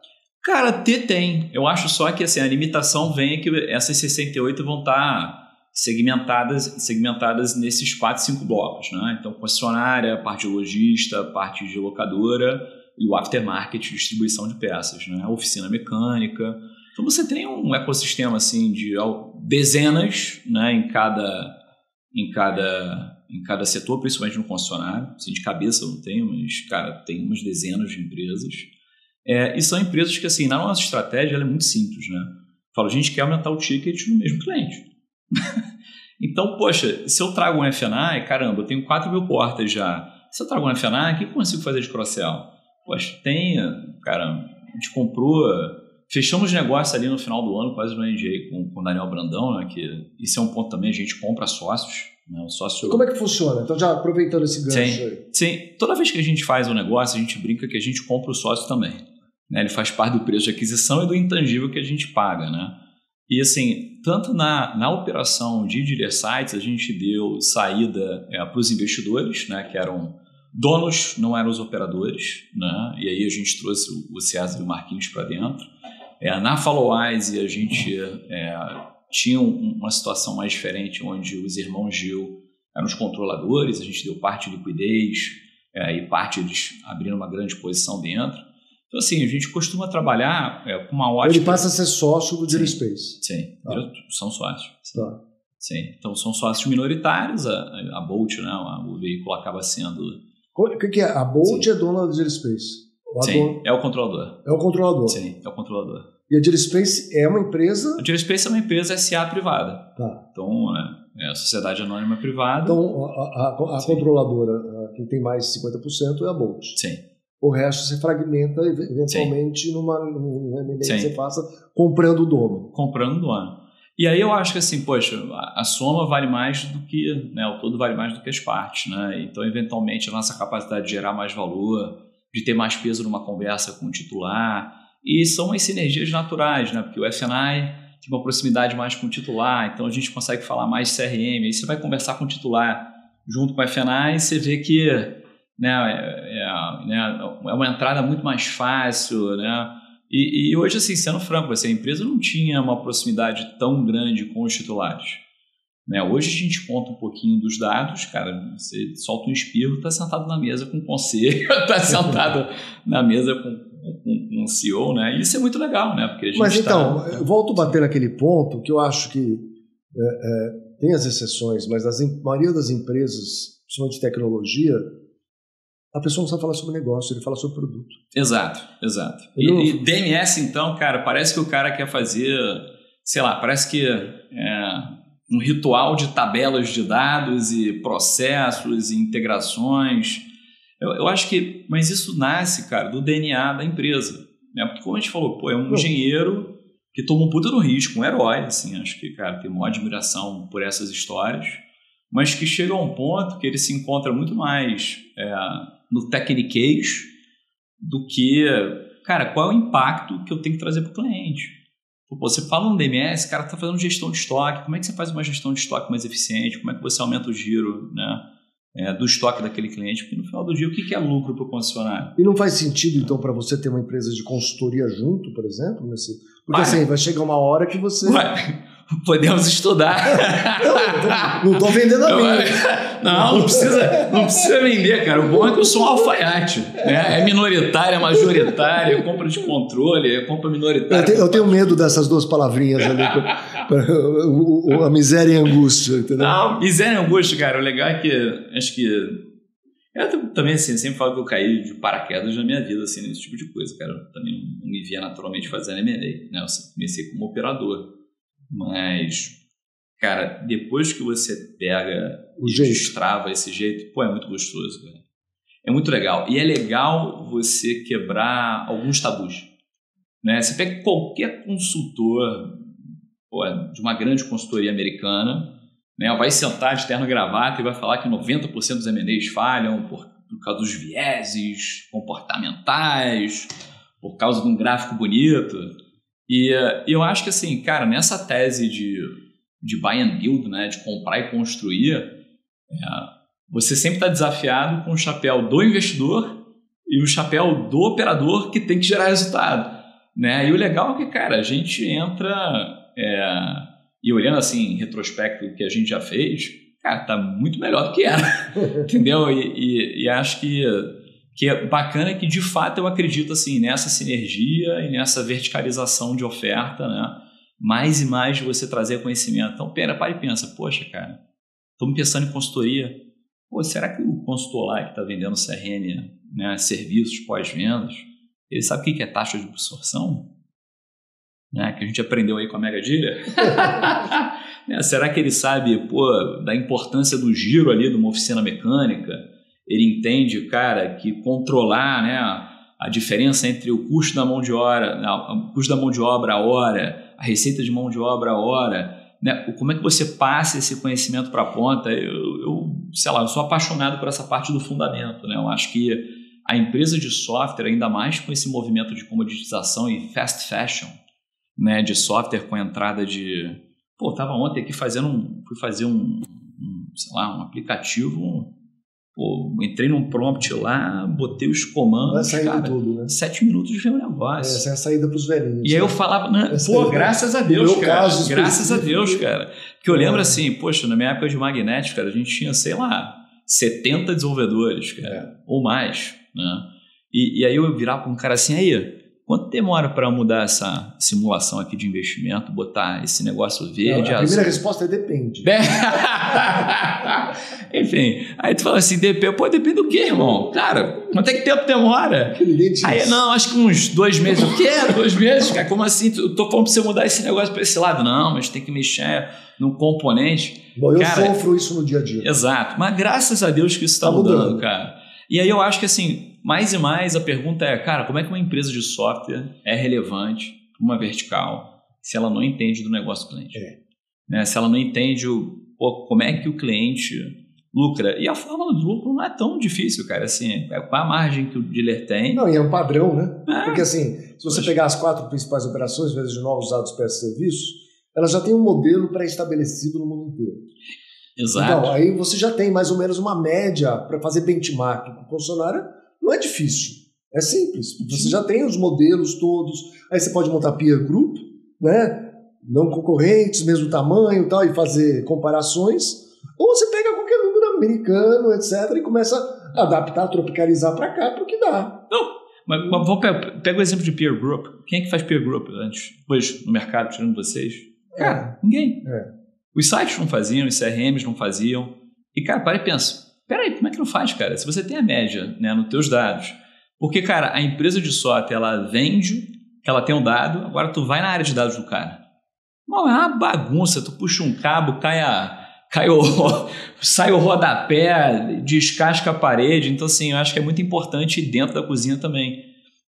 S2: Cara, tem. Eu acho só que assim, a limitação vem que essas 68 vão estar segmentadas nesses 4, 5 blocos, né? Então, concessionária, parte de lojista, parte de locadora e o aftermarket, distribuição de peças, né? Oficina mecânica. Então, você tem um ecossistema assim de dezenas, né, em cada setor, principalmente no concessionário. Assim, de cabeça eu não tenho, mas, cara, tem umas dezenas de empresas. E são empresas que, assim, na nossa estratégia, ela é muito simples, né? Falo, a gente quer aumentar o ticket no mesmo cliente. Então, poxa, se eu trago um F&I, caramba, eu tenho 4.000 portas já. Se eu trago um F&I, o que eu consigo fazer de cross-sell? Poxa, caramba, a gente comprou, fechamos negócio ali no final do ano, quase no NDA com o Daniel Brandão, né, que isso é um ponto também, a gente compra sócios. Né, o sócio...
S1: E como é que funciona? Então, já aproveitando esse gancho aí.
S2: Sim, toda vez que a gente faz um negócio, a gente brinca que a gente compra o sócio também. Né, ele faz parte do preço de aquisição e do intangível que a gente paga, né? E assim, tanto na operação de dealer sites, a gente deu saída para os investidores, né, que eram donos, não eram os operadores, né, e aí a gente trouxe o César e o Marquinhos para dentro. Na Follow-Eyes a gente tinha uma situação mais diferente, onde os irmãos Gil eram os controladores, a gente deu parte de liquidez e parte eles abriram uma grande posição dentro. Então, assim, a gente costuma trabalhar com uma ótica...
S1: Ele passa a ser sócio do Dealer Space.
S2: Sim, são sócios.
S1: Tá.
S2: Sim, então são sócios minoritários, a Bolt, né, o veículo acaba sendo...
S1: O que é? A Bolt é dona do Dealer Space?
S2: Sim, é o controlador.
S1: É o controlador.
S2: Sim, é o controlador.
S1: E a Dealer Space é uma empresa...
S2: A Dealer Space é uma empresa SA privada.
S1: Tá.
S2: Então, é a sociedade anônima privada.
S1: Então, a controladora, quem tem mais de 50% é a Bolt.
S2: Sim.
S1: O resto você fragmenta eventualmente num M&A que você faça comprando o dono.
S2: Comprando o dono. E aí eu acho que assim, poxa, a soma vale mais do que, né, o todo vale mais do que as partes, né? Então, eventualmente, a nossa capacidade de gerar mais valor, de ter mais peso numa conversa com o titular, e são as sinergias naturais, né? Porque o F&I tem uma proximidade mais com o titular, então a gente consegue falar mais CRM, aí você vai conversar com o titular junto com o F&I e você vê que é uma entrada muito mais fácil, né? E hoje, assim, sendo franco, assim, a empresa não tinha uma proximidade tão grande com os titulares, né? Hoje a gente conta um pouquinho dos dados, cara, você solta um espirro, está sentado na mesa com o conselho, está sentado na mesa com o CEO, né? E isso é muito legal, né? Porque a gente
S1: Mas então, eu volto a bater naquele ponto que eu acho que tem as exceções, mas a maioria das empresas, principalmente de tecnologia, a pessoa não sabe falar sobre negócio, ele fala sobre produto.
S2: Exato. E DMS, então, cara, parece que o cara quer fazer, sei lá, parece que um ritual de tabelas de dados e processos e integrações. Eu acho que, mas isso nasce, cara, do DNA da empresa, né? Porque como a gente falou, é um engenheiro que toma um puta no risco, um herói, assim, acho que, cara, tem uma admiração por essas histórias, mas que chega a um ponto que ele se encontra muito mais no techniquez do que, cara, qual é o impacto que eu tenho que trazer para o cliente. Você fala um DMS, cara, está fazendo gestão de estoque, como é que você faz uma gestão de estoque mais eficiente, como é que você aumenta o giro, né, do estoque daquele cliente, porque no final do dia o que é lucro para o concessionário?
S1: E não faz sentido, então, para você ter uma empresa de consultoria junto, por exemplo? Porque assim, vai chegar uma hora que você...
S2: Podemos estudar.
S1: Não estou vendendo a mim.
S2: Não precisa vender, cara. O bom é que eu sou um alfaiate, né? É minoritária, é majoritária, é compra de controle, é compra minoritária.
S1: Eu tenho medo dessas duas palavrinhas ali, a miséria e a angústia, entendeu?
S2: Não, miséria e angústia, cara. O legal é que acho que eu também assim, sempre falo que eu caí de paraquedas na minha vida, assim, nesse tipo de coisa, cara. Eu também não me via naturalmente fazendo M&A, né? Eu comecei como operador. Mas, cara, depois que você pega e destrava esse jeito, é muito gostoso, cara. É muito legal. E é legal você quebrar alguns tabus, né? Você pega qualquer consultor de uma grande consultoria americana, né? Vai sentar de terno e gravata e vai falar que 90% dos M&As falham por causa dos vieses comportamentais, por causa de um gráfico bonito. E eu acho que, assim, cara, nessa tese de buy and build, né, de comprar e construir, você sempre está desafiado com o chapéu do investidor e o chapéu do operador que tem que gerar resultado, né? E o legal é que, cara, a gente entra e olhando assim em retrospecto o que a gente já fez, cara, tá muito melhor do que era, entendeu? E acho que é bacana, que de fato eu acredito assim, nessa sinergia e nessa verticalização de oferta, né? Mais e mais de você trazer conhecimento. Então, para e pensa, poxa, cara, estamos pensando em consultoria. Será que o consultor lá que está vendendo CRM, né, serviços pós-vendas, ele sabe o que é taxa de absorção? Né, que a gente aprendeu aí com a Mega Dealer? Será que ele sabe da importância do giro ali de uma oficina mecânica? Ele entende, cara, que controlar, né, a diferença entre o custo da mão de obra a hora, a receita de mão de obra a hora, né, como é que você passa esse conhecimento para a ponta? Eu sou apaixonado por essa parte do fundamento, né? Eu acho que a empresa de software, ainda mais com esse movimento de comoditização e fast fashion, né, de software com entrada de... Pô, tava ontem aqui fui fazer sei lá, um aplicativo, pô, entrei num prompt lá, botei os comandos, cara,
S1: tudo, né?
S2: 7 minutos de ver o negócio.
S1: Essa é a saída pros velhinhos.
S2: E aí eu falava, né, pô, graças a Deus, cara, graças a Deus, cara. Que eu lembro assim, poxa, na minha época de Magnetic, cara, a gente tinha, sei lá, 70 desenvolvedores, cara, ou mais, né? E aí eu virava para um cara assim, aí, quanto demora para mudar essa simulação aqui de investimento, botar esse negócio verde?
S1: A primeira resposta é depende.
S2: Enfim, aí tu fala assim, depende do quê, irmão? Cara, quanto é que tempo demora? Aí, não, acho que uns 2 meses. O quê? 2 meses? Cara, como assim? Eu tô falando pra você mudar esse negócio para esse lado. Não, mas tem que mexer num componente.
S1: Bom, eu sofro isso no dia a dia.
S2: Exato, mas graças a Deus que isso está mudando, cara. E aí eu acho que assim, mais e mais a pergunta é, cara, como é que uma empresa de software é relevante para uma vertical se ela não entende do negócio do cliente? Né? Se ela não entende como é que o cliente lucra. E a fórmula do lucro não é tão difícil, cara. Assim, qual a margem que o dealer tem?
S1: Não, e é um padrão, né? Porque assim, se você pegar as 4 principais operações, vezes de novos dados para serviços, elas já têm um modelo pré-estabelecido no mundo inteiro.
S2: Exato.
S1: Então, aí você já tem mais ou menos uma média para fazer benchmark com o funcionário. Não é difícil, é simples. Você já tem os modelos todos, aí você pode montar peer group, né? Não concorrentes, mesmo tamanho e tal, e fazer comparações. Ou você pega qualquer número americano, etc., e começa a adaptar, tropicalizar para cá, para o que dá.
S2: Não, mas vamos pega o exemplo de peer group. Quem é que faz peer group antes, depois no mercado, tirando vocês? Cara, ninguém. Os sites não faziam, os CRMs não faziam. E, cara, para e pensa, peraí, como é que não faz, cara? Se você tem a média, né, nos teus dados. Porque, cara, a empresa de software, ela vende, que ela tem um dado, agora tu vai na área de dados do cara. Não, é uma bagunça, tu puxa um cabo, sai o rodapé, descasca a parede. Então, assim, eu acho que é muito importante ir dentro da cozinha também,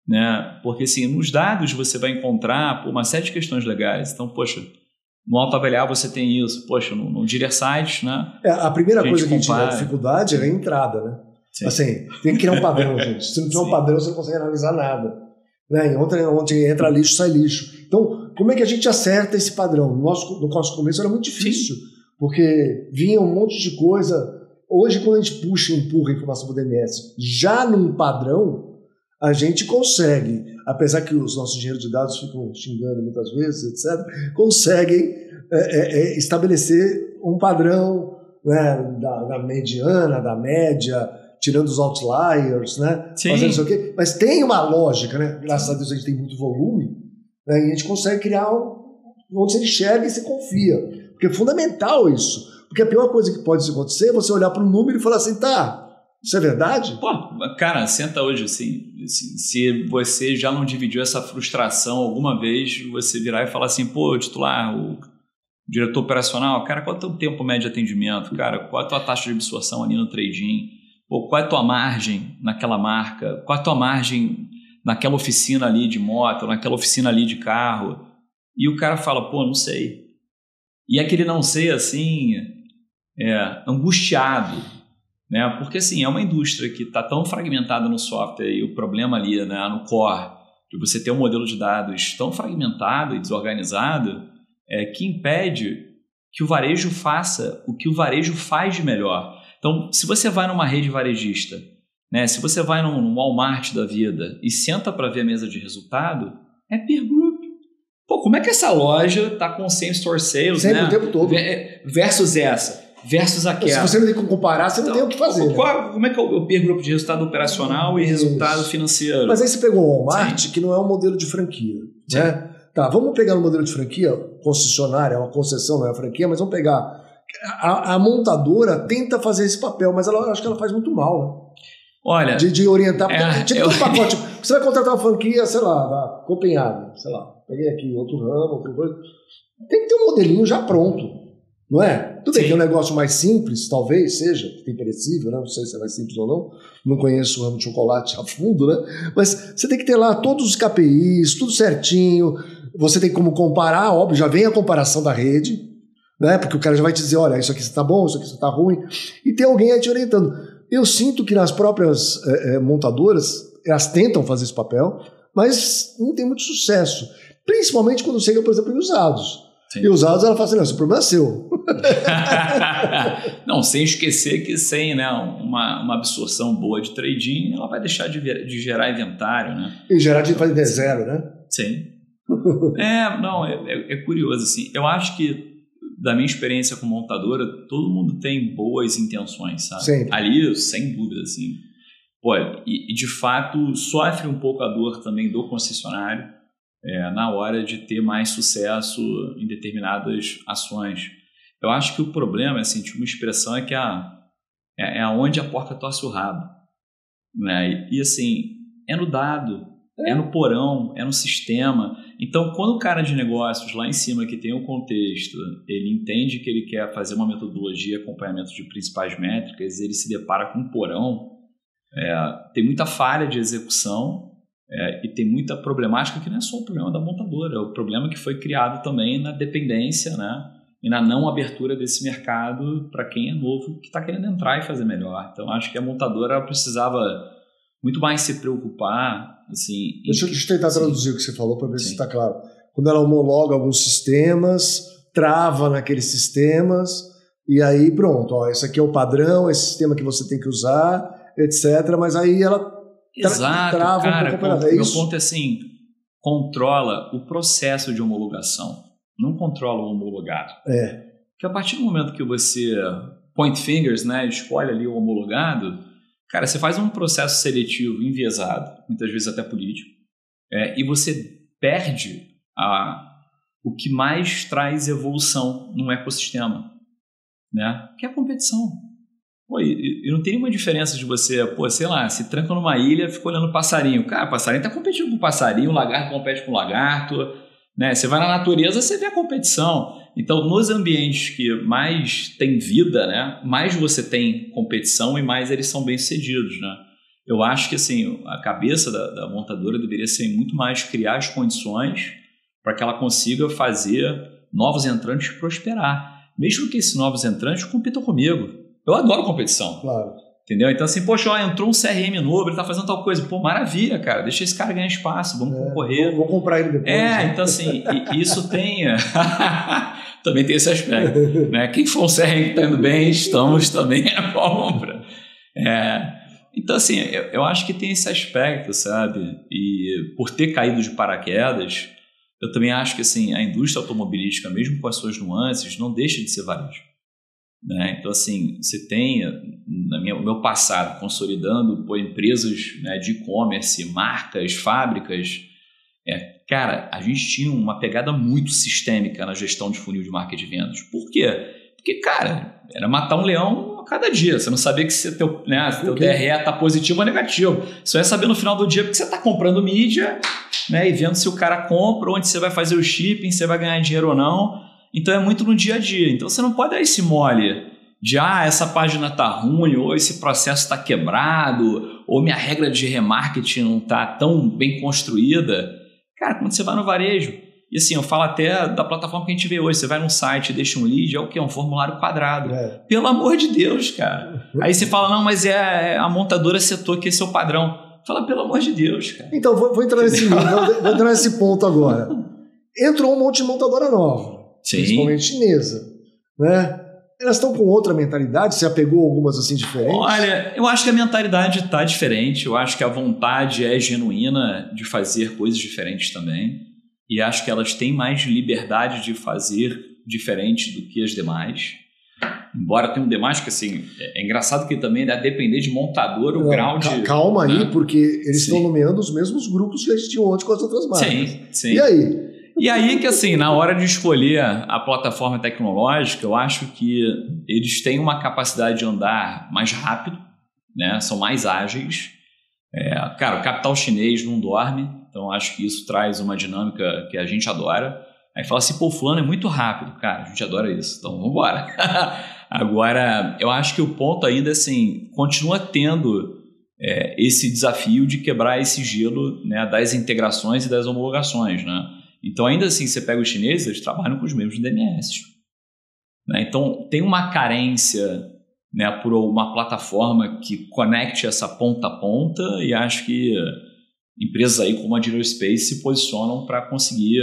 S2: né? Porque, assim, nos dados você vai encontrar uma série de questões legais. Então, poxa, no AutoAvaliar você tem isso. Poxa, no Dealer Sites, né?
S1: A primeira coisa que a gente tem dificuldade é a entrada, né? Sim. Assim, tem que criar um padrão, gente. Se não tiver um padrão, você não consegue analisar nada. Né? Onde entra lixo, sai lixo. Então, como é que a gente acerta esse padrão? No nosso começo era muito difícil, porque vinha um monte de coisa. Hoje, quando a gente puxa e empurra a informação para o DMS, já num padrão, a gente consegue, apesar que os nossos engenheiros de dados ficam xingando muitas vezes, etc., conseguem estabelecer um padrão, né, da mediana, da média, tirando os outliers, né? Fazendo isso aqui. Mas tem uma lógica, né? Graças a Deus a gente tem muito volume, né? E a gente consegue criar onde você enxerga e você confia. Porque é fundamental isso. Porque a pior coisa que pode acontecer é você olhar para um número e falar assim, tá, isso é verdade?
S2: Pô, cara, senta hoje assim, se você já não dividiu essa frustração alguma vez, você virar e falar assim, pô, titular, o diretor operacional, cara, qual é o teu tempo médio de atendimento? Cara, qual é a tua taxa de absorção ali no trading? Pô, qual é a tua margem naquela marca? Qual é a tua margem naquela oficina ali de moto, naquela oficina ali de carro? E o cara fala, pô, não sei. E aquele não sei, assim, angustiado, né? Porque, assim, é uma indústria que está tão fragmentada no software e o problema ali, né, no core, de você ter um modelo de dados tão fragmentado e desorganizado, que impede que o varejo faça o que o varejo faz de melhor. Então, se você vai numa rede varejista, né, se você vai num Walmart da vida e senta para ver a mesa de resultado, é peer group. Pô, como é que essa loja está com same store sales,
S1: sempre,
S2: né?
S1: o tempo todo.
S2: Versus essa, versus aquela.
S1: Se você não tem como comparar, você não tem o que fazer.
S2: Como é que é o peer group de resultado operacional e resultado financeiro?
S1: Mas aí você pegou o Walmart, que não é um modelo de franquia, né? Tá, vamos pegar no modelo de franquia, concessionária, é uma concessão, não é uma franquia, mas vamos pegar... A montadora tenta fazer esse papel, mas eu acho que ela faz muito mal, né?
S2: Olha...
S1: De orientar... um pacote. Você vai contratar uma franquia, sei lá, da Copenhague, sei lá, peguei aqui outro ramo, outra coisa. Tem que ter um modelinho já pronto, não é? Tudo bem que é um negócio mais simples, talvez seja, tem perecível, né? Não sei se é mais simples ou não conheço o ramo de chocolate a fundo, né? Mas você tem que ter lá todos os KPIs, tudo certinho, você tem como comparar, óbvio, já vem a comparação da rede, né? Porque o cara já vai te dizer, olha, isso aqui está bom, isso aqui está ruim, e tem alguém aí te orientando. Eu sinto que nas próprias montadoras, elas tentam fazer esse papel, mas não tem muito sucesso. Principalmente quando chega, por exemplo, em usados.
S2: Sim.
S1: E usados ela fala assim, não, esse problema é seu.
S2: Não, sem esquecer que sem, né, uma absorção boa de trading, ela vai deixar de gerar inventário, né?
S1: E gerar de zero, né?
S2: Sim. É curioso, assim. Eu acho que, da minha experiência como montadora, todo mundo tem boas intenções, sabe?
S1: Sempre.
S2: Ali, sem dúvida, assim. Pô, e de fato, sofre um pouco a dor também do concessionário na hora de ter mais sucesso em determinadas ações. Eu acho que o problema, assim, tinha uma expressão que é aonde a porca torce o rabo, né? E assim, é no dado, é no porão, é no sistema. Então, quando o cara de negócios lá em cima, que tem o contexto, ele entende que ele quer fazer uma metodologia de acompanhamento de principais métricas, ele se depara com um porão, tem muita falha de execução e tem muita problemática que não é só o problema da montadora, é o problema que foi criado também na dependência, né? E na não abertura desse mercado para quem é novo, que está querendo entrar e fazer melhor. Então, acho que a montadora precisava muito mais se preocupar. Assim,
S1: Deixa eu tentar traduzir o que você falou para ver se está claro. Quando ela homologa alguns sistemas, trava naqueles sistemas, e aí pronto, ó, esse aqui é o padrão, esse sistema que você tem que usar, etc. Mas aí ela trava
S2: cara,
S1: um pouco.
S2: Meu ponto é assim, controla o processo de homologação. Não controla o homologado. Porque a partir do momento que você point fingers, né, escolhe ali o homologado, cara, você faz um processo seletivo enviesado, muitas vezes até político, e você perde o que mais traz evolução num ecossistema, né, que é a competição. Pô, e não tem nenhuma diferença de você, sei lá, se tranca numa ilha e fica olhando passarinho. Cara, o passarinho está competindo com o passarinho, o lagarto compete com o lagarto, né? Você vai na natureza, você vê a competição. Então, nos ambientes que mais tem vida, né, mais você tem competição e mais eles são bem-sucedidos, né? Eu acho que assim, a cabeça da montadora deveria ser muito mais criar as condições para que ela consiga fazer novos entrantes prosperar. Mesmo que esses novos entrantes compitam comigo. Eu adoro competição.
S1: Claro.
S2: Entendeu? Então, assim, poxa, entrou um CRM novo, ele tá fazendo tal coisa. Pô, maravilha, cara. Deixa esse cara ganhar espaço, vamos concorrer.
S1: Vou comprar ele depois.
S2: Então, assim, isso tem... também tem esse aspecto. Né? Quem for um CRM que tá indo bem, estamos também à compra. Então, assim, eu acho que tem esse aspecto, sabe? E por ter caído de paraquedas, eu também acho que, assim, a indústria automobilística, mesmo com as suas nuances, não deixa de ser varejo. Né? Então, assim, você tem, no meu passado, consolidando empresas, né, de e-commerce, marcas, fábricas, cara, a gente tinha uma pegada muito sistêmica na gestão de funil de marca de vendas. Por quê? Porque, cara, era matar um leão a cada dia. Você não sabia que se teu DRE está positivo ou negativo. Você vai saber no final do dia porque você está comprando mídia, né, e vendo se o cara compra, onde você vai fazer o shipping, se você vai ganhar dinheiro ou não. Então é muito no dia a dia. Então você não pode dar esse mole de essa página está ruim, ou esse processo está quebrado, ou minha regra de remarketing não está tão bem construída. Cara, quando você vai no varejo, e assim, eu falo até da plataforma que a gente vê hoje, você vai num site, deixa um lead, é o quê? É um formulário quadrado. Pelo amor de Deus, cara. Aí você fala, não, mas a montadora setou que esse é o padrão. Fala, pelo amor de Deus, cara.
S1: Então, vou entrar nesse ponto agora. Entrou um monte de montadora nova.
S2: Sim.
S1: Principalmente chinesa, né? Elas estão com outra mentalidade? Você apegou algumas assim diferentes?
S2: Olha, eu acho que a mentalidade está diferente, eu acho que a vontade é genuína de fazer coisas diferentes também, e acho que elas têm mais liberdade de fazer diferente do que as demais, embora tenha um demais que, assim, é engraçado que também, a depender de montador, o grau de...
S1: Calma aí, porque eles estão nomeando os mesmos grupos que eles tinham ontem com as outras marcas.
S2: Sim.
S1: E aí?
S2: E aí que, assim, na hora de escolher a plataforma tecnológica, eu acho que eles têm uma capacidade de andar mais rápido, né? São mais ágeis. Cara, o capital chinês não dorme, então acho que isso traz uma dinâmica que a gente adora. Aí fala assim, o fulano é muito rápido. Cara, a gente adora isso, então vamos embora. Agora, eu acho que o ponto ainda, assim, continua tendo esse desafio de quebrar esse gelo, né, das integrações e das homologações, né? Então, ainda assim, você pega os chineses, eles trabalham com os mesmos DMS. Né? Então, tem uma carência, né, por uma plataforma que conecte essa ponta a ponta, e acho que empresas aí como a Dealer Space se posicionam para conseguir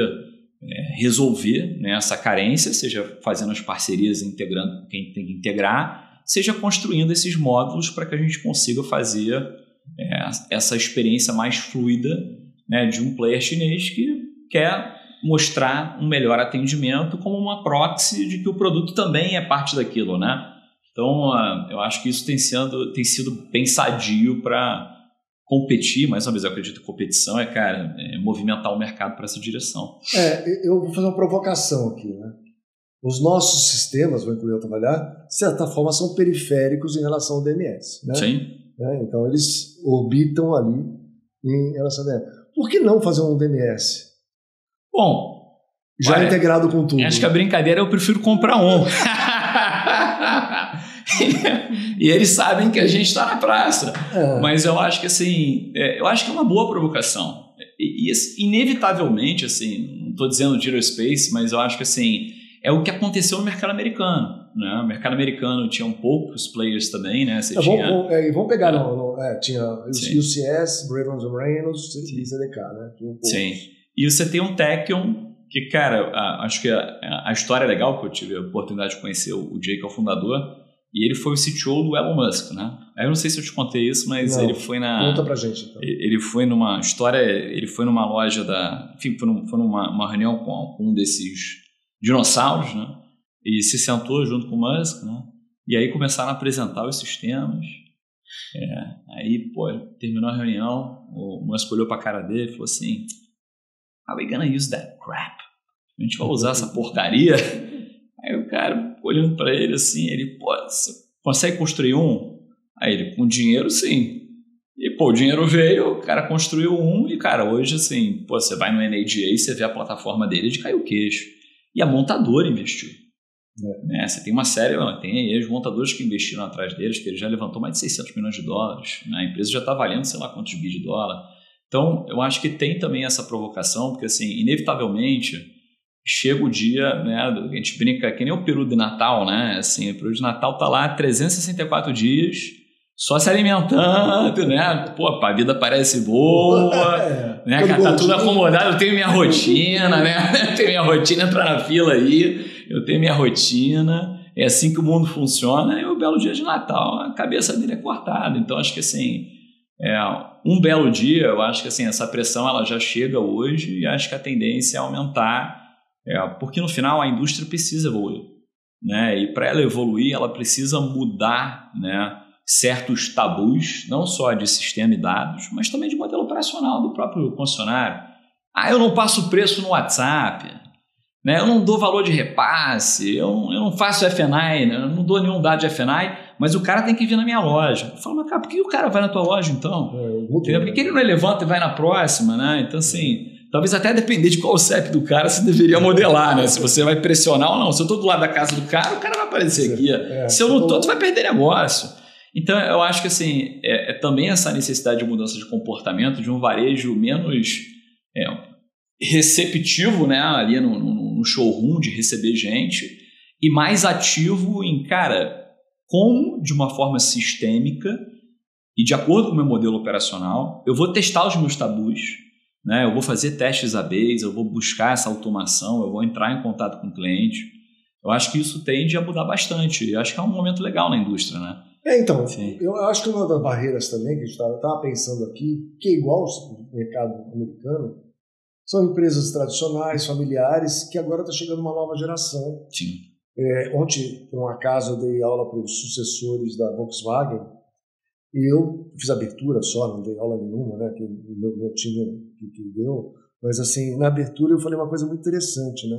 S2: resolver, né, essa carência, seja fazendo as parcerias, integrando quem tem que integrar, seja construindo esses módulos para que a gente consiga fazer essa experiência mais fluida, né, de um player chinês que quer mostrar um melhor atendimento como uma proxy de que o produto também é parte daquilo, né? Então, eu acho que isso tem sido bem sadio para competir. Mais uma vez, eu acredito que competição é movimentar o mercado para essa direção.
S1: Eu vou fazer uma provocação aqui, né? Os nossos sistemas, vou incluir eu trabalhar, de certa forma são periféricos em relação ao DMS, né?
S2: Sim.
S1: Então, eles orbitam ali em relação ao DMS. Por que não fazer um DMS?
S2: Bom,
S1: já integrado com tudo.
S2: Acho que a brincadeira eu prefiro comprar um. E eles sabem que a gente está na praça. Mas eu acho que assim, eu acho que é uma boa provocação. E inevitavelmente, assim, não estou dizendo Dealer Space, mas eu acho que assim, é o que aconteceu no mercado americano. Né? O mercado americano tinha poucos players também, né?
S1: Vamos pegar, tinha UCS, Brevans & Reynolds e CDK, né?
S2: Sim. E você tem um Tekion, que, cara, acho que a história é legal, que eu tive a oportunidade de conhecer o Jay, que é o fundador, e ele foi o CTO do Elon Musk, né? Eu não sei se eu te contei isso, mas ele foi
S1: Conta pra gente, então.
S2: Ele foi numa história, ele foi numa loja enfim, foi numa reunião com um desses dinossauros, né? E se sentou junto com o Musk, né? E aí começaram a apresentar os sistemas. Aí, terminou a reunião, o Musk olhou pra cara dele e falou assim: "Are we gonna use that crap? A gente vai usar essa porcaria?" Aí o cara, olhando pra ele assim, você consegue construir um? Aí ele, com dinheiro, sim. E, o dinheiro veio, o cara construiu um e, cara, hoje, assim, você vai no NADA e você vê a plataforma dele de cair o queixo. E a montadora investiu. Né? Você tem uma série, tem aí os montadores que investiram atrás deles, que ele já levantou mais de 600 milhões de dólares. Né? A empresa já está valendo sei lá quantos bi de dólar. Então, eu acho que tem também essa provocação, porque, assim, inevitavelmente, chega o dia, né, a gente brinca que nem o peru de Natal, né? Assim, o peru de Natal tá lá 364 dias, só se alimentando, né? A vida parece boa, né? Tá tudo acomodado, eu tenho minha rotina, né? Eu tenho minha rotina, entrar na fila aí, eu tenho minha rotina, é assim que o mundo funciona, e o belo dia de Natal, a cabeça dele é cortada. Então, acho que assim, um belo dia, eu acho que assim, essa pressão ela já chega hoje e acho que a tendência é aumentar, porque no final a indústria precisa evoluir, né? E para ela evoluir, ela precisa mudar, né, certos tabus, não só de sistema e dados, mas também de modelo operacional do próprio concessionário. Eu não passo preço no WhatsApp, né? Eu não dou valor de repasse, eu não faço F&I, né? Eu não dou nenhum dado de F&I, mas o cara tem que vir na minha loja. Eu falo, mas cara, por que o cara vai na tua loja então? Por que ele não levanta e vai na próxima, né? Então assim, talvez até depender de qual o CEP do cara você deveria modelar, né? Se você vai pressionar ou não. Se eu estou do lado da casa do cara, o cara vai aparecer aqui. Se eu não estou, tu vai perder negócio. Então, eu acho que assim, também essa necessidade de mudança de comportamento, de um varejo menos receptivo, né, ali no showroom, de receber gente, e mais ativo em, cara, como de uma forma sistêmica e de acordo com o meu modelo operacional, eu vou testar os meus tabus, né, eu vou fazer testes A/Bs, eu vou buscar essa automação, eu vou entrar em contato com o cliente. Eu acho que isso tende a mudar bastante. Eu acho que é um momento legal na indústria, né?
S1: Então, sim. Eu acho que uma das barreiras também que a gente estava pensando aqui, que é igual ao mercado americano, são empresas tradicionais, familiares, que agora está chegando uma nova geração.
S2: Sim.
S1: Ontem, por um acaso, eu dei aula para os sucessores da Volkswagen e eu fiz abertura só, não dei aula nenhuma, né? Que o meu time que deu. Mas, assim, na abertura eu falei uma coisa muito interessante, né?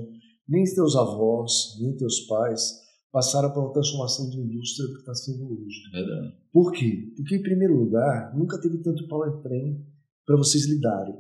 S1: Nem teus avós, nem teus pais passaram por uma transformação de indústria que está sendo hoje.
S2: É verdade.
S1: Por quê? Porque, em primeiro lugar, nunca teve tanto powertrain para vocês lidarem.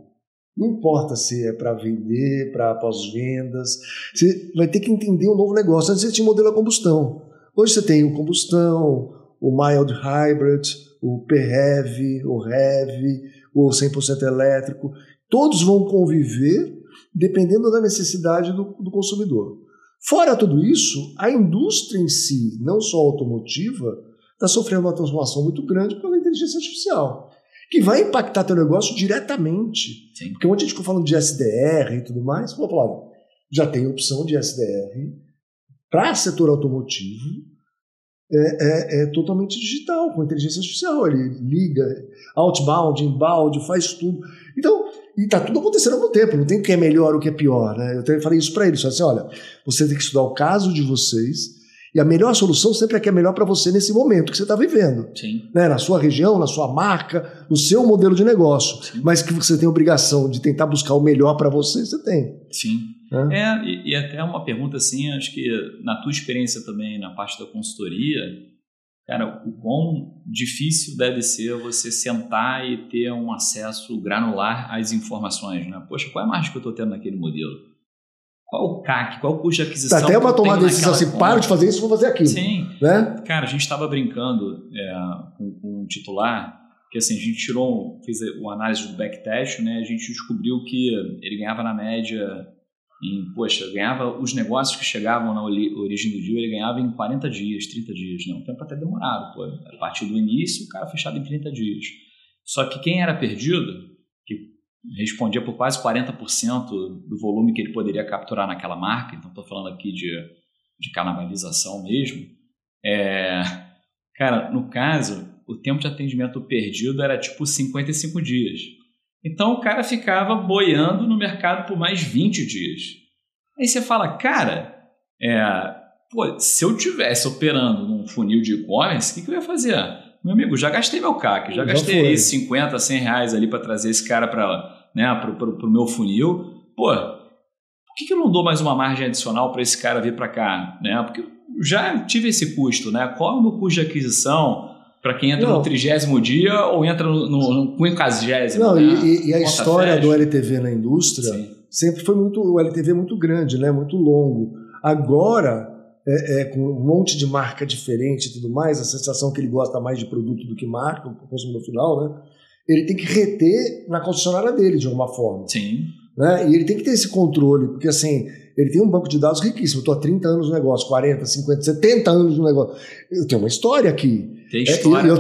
S1: Não importa se é para vender, para pós-vendas, você vai ter que entender um novo negócio. Antes você tinha modelo a combustão. Hoje você tem o combustão, o mild hybrid, o PHEV, o HEV, o 100% elétrico. Todos vão conviver dependendo da necessidade do consumidor. Fora tudo isso, a indústria em si, não só automotiva, está sofrendo uma transformação muito grande pela inteligência artificial. que vai impactar teu negócio diretamente.
S2: Sim.
S1: Porque ontem a gente ficou falando de SDR e tudo mais, vou falar, olha, já tem opção de SDR para setor automotivo, é totalmente digital, com inteligência artificial. Ele liga, outbound, inbound, faz tudo. Então, e está tudo acontecendo ao mesmo tempo, não tem o que é melhor ou o que é pior. Né? Eu falei isso para eles, falei assim, olha, você tem que estudar o caso de vocês, e a melhor solução sempre é que é melhor para você nesse momento que você está vivendo.
S2: Sim.
S1: Né? Na sua região, na sua marca, no seu modelo de negócio.
S2: Sim.
S1: Mas que você tem a obrigação de tentar buscar o melhor para você, você tem.
S2: Sim. E até uma pergunta assim, acho que na tua experiência também na parte da consultoria, cara, o quão difícil deve ser você sentar e ter um acesso granular às informações, né? Poxa, qual é a margem que eu estou tendo naquele modelo? Qual o CAC? Qual o custo de aquisição?
S1: Até uma tomada de decisão assim, paro de fazer isso, vou fazer aquilo.
S2: Sim.
S1: Né?
S2: Cara, a gente estava brincando com um titular, que assim, a gente fez o análise do backtest, né? A gente descobriu que ele ganhava na média ganhava os negócios que chegavam na origem do deal, ele ganhava em 40 dias, 30 dias, né? Um tempo até demorado, a partir do início, o cara fechado em 30 dias. Só que quem era perdido, que respondia por quase 40% do volume que ele poderia capturar naquela marca, então estou falando aqui de canibalização mesmo, cara, no caso, o tempo de atendimento perdido era tipo 55 dias. Então o cara ficava boiando no mercado por mais 20 dias. Aí você fala, cara, se eu estivesse operando num funil de e-commerce, o que eu ia fazer? Meu amigo, já gastei meu CAC, já gastei aí 50, 100 reais ali para trazer esse cara pro meu funil. Por que eu não dou mais uma margem adicional para esse cara vir para cá? Né? Porque eu já tive esse custo, né? Qual é o meu custo de aquisição? Para quem entra no 30º dia ou entra no 50º.
S1: Não,
S2: né?
S1: E a história do LTV na indústria sempre foi o LTV é muito grande, né? Muito longo. Agora, com um monte de marca diferente e tudo mais, a sensação que ele gosta mais de produto do que marca, o consumidor final, né? Ele tem que reter na concessionária dele de alguma forma.
S2: Sim.
S1: Né? E ele tem que ter esse controle, porque assim, ele tem um banco de dados riquíssimo. Eu estou há 30 anos no negócio, 40, 50, 70 anos no negócio. Eu tenho uma história aqui.
S2: Tem história,
S1: eu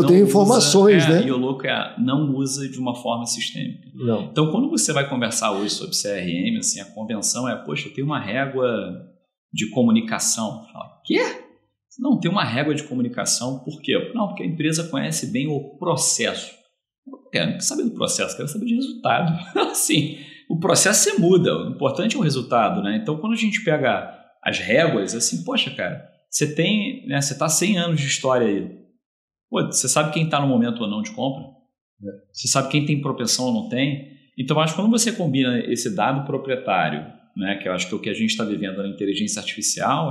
S1: tenho informações, né?
S2: E o louco não usa de uma forma sistêmica.
S1: Não.
S2: Então, quando você vai conversar hoje sobre CRM, assim, a convenção poxa, eu tenho uma régua de comunicação. Fala, quê? Não, tem uma régua de comunicação, por quê? Não, porque a empresa conhece bem o processo. Eu quero saber do processo, quero saber de resultado. Assim, o processo você muda, o importante é o resultado, né? Então, quando a gente pega as réguas, assim, poxa, cara, você tem, né, você tá 100 anos de história aí. Pô, você sabe quem está no momento ou não de compra? Você sabe quem tem propensão ou não tem? Então, acho que quando você combina esse dado proprietário, né, que eu acho que é o que a gente está vivendo na inteligência artificial,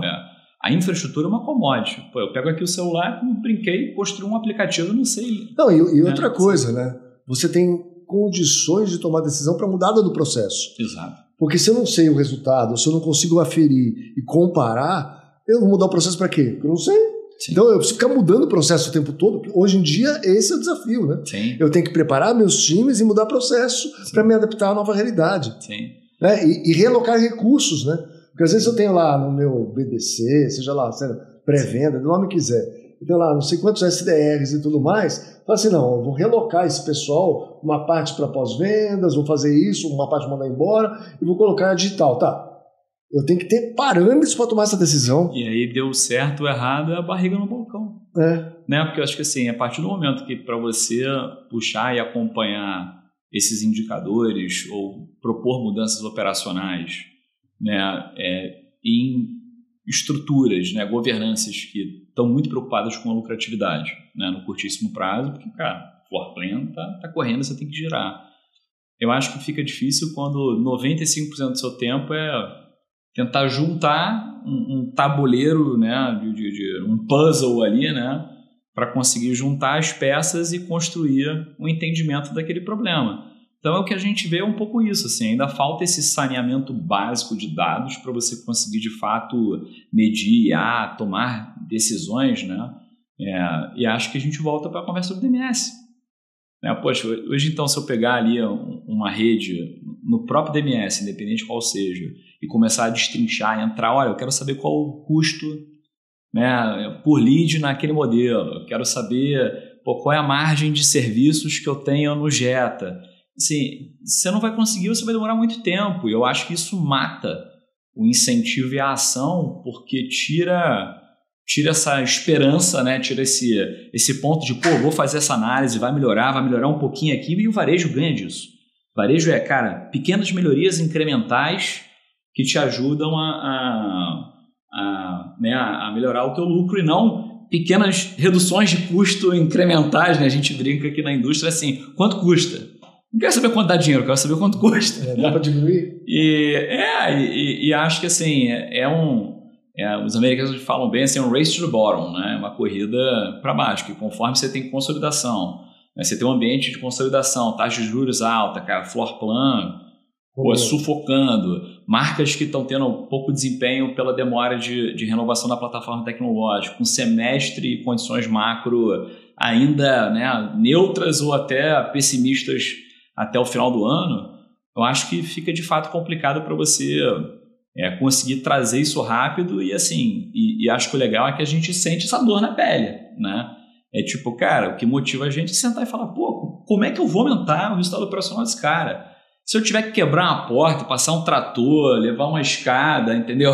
S2: a infraestrutura é uma commodity. Pô, eu pego aqui o celular, brinquei, construí um aplicativo, eu não sei.
S1: Não, e outra coisa, né? Você tem condições de tomar decisão para mudada do processo.
S2: Exato.
S1: Porque se eu não sei o resultado, se eu não consigo aferir e comparar, eu vou mudar o processo para quê? Porque eu não sei. Sim. Então eu preciso ficar mudando o processo o tempo todo. Hoje em dia, esse é o desafio, né?
S2: Sim.
S1: Eu tenho que preparar meus times e mudar processo para me adaptar à nova realidade.
S2: Sim.
S1: Né? E realocar recursos, né? Porque às vezes eu tenho lá no meu BDC, seja lá, pré-venda, do nome que quiser, eu tenho lá não sei quantos SDRs e tudo mais, falo assim, não, eu vou realocar esse pessoal, uma parte para pós-vendas, vou fazer isso, uma parte mandar embora e vou colocar na digital, tá? Eu tenho que ter parâmetros para tomar essa decisão.
S2: E aí deu certo ou errado é a barriga no balcão. Né? Porque eu acho que assim, a partir do momento que para você puxar e acompanhar esses indicadores ou propor mudanças operacionais, né, em estruturas, né, governanças que estão muito preocupadas com a lucratividade, né, no curtíssimo prazo, porque, cara, o floor plan tá correndo, você tem que girar. Eu acho que fica difícil quando 95% do seu tempo tentar juntar um tabuleiro, né, de um puzzle ali, né, para conseguir juntar as peças e construir um entendimento daquele problema. Então, é o que a gente vê um pouco isso, assim, ainda falta esse saneamento básico de dados para você conseguir, de fato, medir, tomar decisões, né? E acho que a gente volta para a conversa do DMS. Poxa, hoje, então, se eu pegar ali uma rede no próprio DMS, independente qual seja, e começar a destrinchar, entrar, olha, eu quero saber qual o custo, né, por lead naquele modelo, eu quero saber qual é a margem de serviços que eu tenho no Jetta? Assim, você não vai conseguir, você vai demorar muito tempo. E eu acho que isso mata o incentivo e a ação, porque tira essa esperança, né? Tira esse ponto de, vou fazer essa análise, vai melhorar um pouquinho aqui, e o varejo ganha disso. O varejo cara, pequenas melhorias incrementais que te ajudam a melhorar o teu lucro, e não pequenas reduções de custo incrementais, né? A gente brinca aqui na indústria assim, quanto custa? Não quero saber quanto dá dinheiro, quero saber quanto custa.
S1: Dá para diminuir?
S2: E acho que assim, os americanos falam bem assim, um race to the bottom, né? Uma corrida para baixo, que conforme você tem consolidação, né? Você tem um ambiente de consolidação, taxa de juros alta, cara, floor plan, sufocando, marcas que estão tendo pouco desempenho pela demora de renovação da plataforma tecnológica, um semestre e condições macro ainda, né, neutras ou até pessimistas até o final do ano, eu acho que fica de fato complicado para você conseguir trazer isso rápido. E assim, e acho que o legal é que a gente sente essa dor na pele, né? É tipo, cara, o que motiva a gente é sentar e falar, como é que eu vou aumentar o resultado operacional desse cara? Se eu tiver que quebrar uma porta, passar um trator, levar uma escada, entendeu?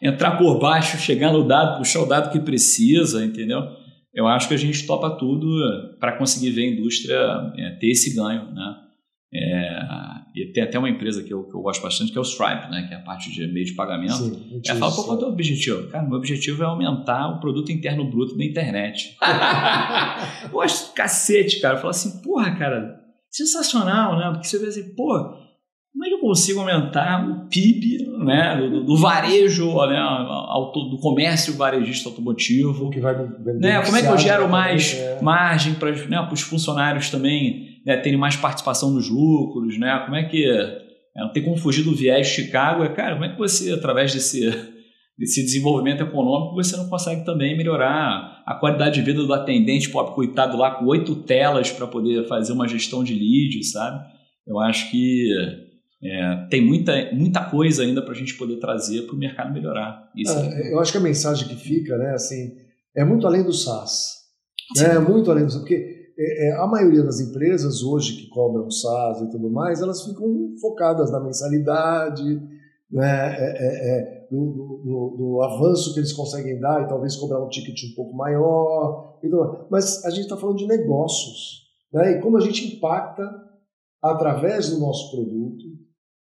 S2: Entrar por baixo, chegar no dado, puxar o dado que precisa, entendeu? Eu acho que a gente topa tudo para conseguir ver a indústria ter esse ganho, né? E tem até uma empresa que eu gosto bastante, que é o Stripe, né? Que é a parte de meio de pagamento.
S1: Sim,
S2: fala, qual é o teu objetivo? Cara, meu objetivo é aumentar o produto interno bruto da internet. Eu gosto de cacete, cara. Eu falo assim, cara, sensacional, né? Porque você vê assim, como é que eu consigo aumentar o PIB, né, do varejo, né, do comércio varejista automotivo?
S1: O que vai
S2: né? Como é que eu gero mais margem para os funcionários também, né, terem mais participação nos lucros? Né? Como é que... não tem como fugir do viés Chicago. Cara, como é que você, através desse desenvolvimento econômico, você não consegue também melhorar a qualidade de vida do atendente, pobre coitado lá com 8 telas para poder fazer uma gestão de leads, sabe? Eu acho que tem muita coisa ainda para a gente poder trazer para o mercado melhorar.
S1: Eu acho que a mensagem que fica, né, assim, é muito além do SaaS. Né? É muito além do SaaS, porque a maioria das empresas hoje que cobram SaaS e tudo mais, elas ficam focadas na mensalidade, né, do avanço que eles conseguem dar e talvez cobrar um ticket um pouco maior. Mas a gente está falando de negócios, né, e como a gente impacta através do nosso produto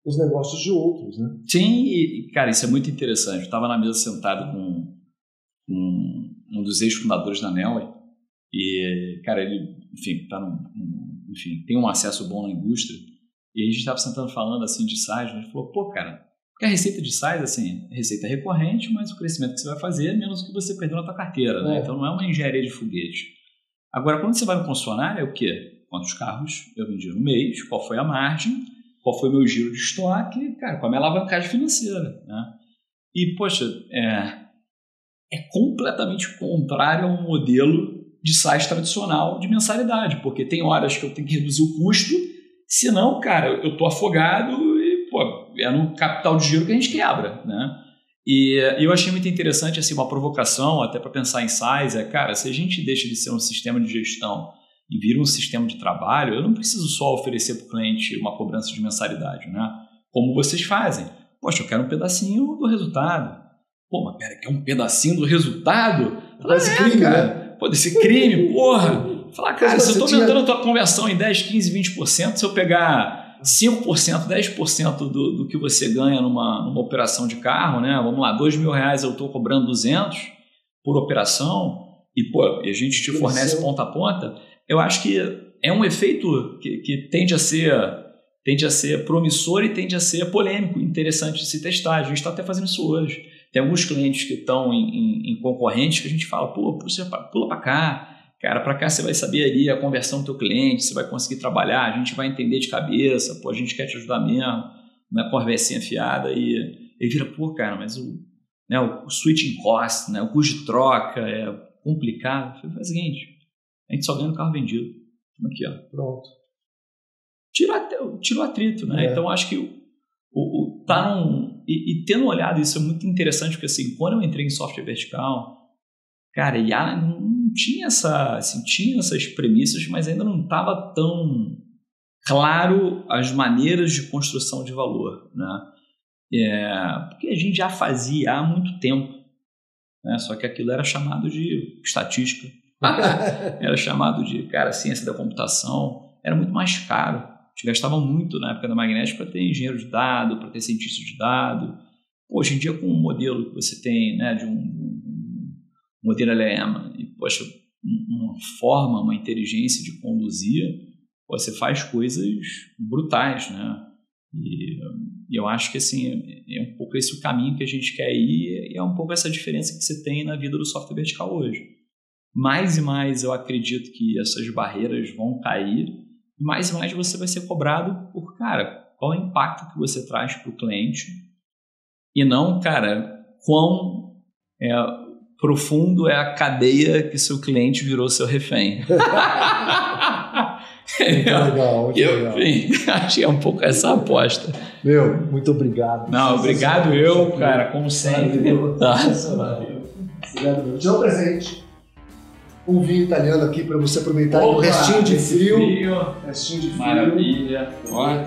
S1: os negócios de outros, né?
S2: Sim, e cara, isso é muito interessante. Eu estava na mesa sentado com um dos ex-fundadores da Neoway e, cara, ele, enfim, tem um acesso bom na indústria, e a gente estava sentando falando assim de SaaS, a gente falou, cara, porque a receita de SaaS, assim, receita recorrente, mas o crescimento que você vai fazer é menos do que você perdeu na tua carteira, né? Então não é uma engenharia de foguete. Agora, quando você vai no concessionário, é o quê? Quantos carros eu vendi no mês, qual foi a margem, qual foi o meu giro de estoque, cara, qual a minha alavancagem financeira, né? E, poxa, é completamente contrário ao modelo de SaaS tradicional de mensalidade, porque tem horas que eu tenho que reduzir o custo, senão, cara, eu estou afogado e, é no capital de giro que a gente quebra, né? E eu achei muito interessante, assim, uma provocação até para pensar em SaaS, cara, se a gente deixa de ser um sistema de gestão e vira um sistema de trabalho, eu não preciso só oferecer para o cliente uma cobrança de mensalidade, né? Como vocês fazem. Poxa, eu quero um pedacinho do resultado. Mas pera, quer um pedacinho do resultado?
S1: Desse crime, cara.
S2: Né? Desse crime, porra. Falar, cara, se eu estou aumentando a tua conversão em 10, 15, 20%, se eu pegar 5%, 10% do que você ganha numa operação de carro, né? Vamos lá, R$2.000 eu estou cobrando 200 por operação e a gente te fornece ponta a ponta. Eu acho que é um efeito que tende a ser promissor e tende a ser polêmico, interessante de se testar. A gente está até fazendo isso hoje. Tem alguns clientes que estão em concorrentes que a gente fala, você pula para cá, cara, para cá você vai saber ali a conversão do teu cliente, você vai conseguir trabalhar, a gente vai entender de cabeça, a gente quer te ajudar mesmo, né, com a conversinha fiada, e vira, cara, mas o switching cost, né, o custo de troca é complicado. Faz o seguinte, a gente só ganha no carro vendido. Aqui, ó.
S1: Pronto.
S2: Tira o atrito, né? Então, acho que e tendo olhado isso é muito interessante, porque assim, quando eu entrei em software vertical, cara, IA não tinha tinha essas premissas, mas ainda não estava tão claro as maneiras de construção de valor, né? Porque a gente já fazia há muito tempo, né? Só que aquilo era chamado de estatística, era chamado de, ciência da computação, era muito mais caro. A gente gastava muito na época da Magnética para ter engenheiro de dado, para ter cientista de dado. Hoje em dia, com um modelo que você tem, né, de um modelo LLM e, uma forma, uma inteligência de conduzir, você faz coisas brutais, né? E eu acho que assim, é um pouco esse o caminho que a gente quer ir e é um pouco essa diferença que você tem na vida do software vertical hoje. Mais e mais eu acredito que essas barreiras vão cair e mais você vai ser cobrado por, qual é o impacto que você traz para o cliente e não, quão profundo é a cadeia que seu cliente virou seu refém.
S1: Muito legal, muito legal.
S2: Enfim, acho que é um pouco essa a aposta.
S1: Muito obrigado.
S2: Não, obrigado como sempre.
S1: Obrigado, meu. Te dou um presente. Um vinho italiano aqui para você aproveitar. Um restinho de frio.
S2: Restinho de frio. Maravilha. Ó.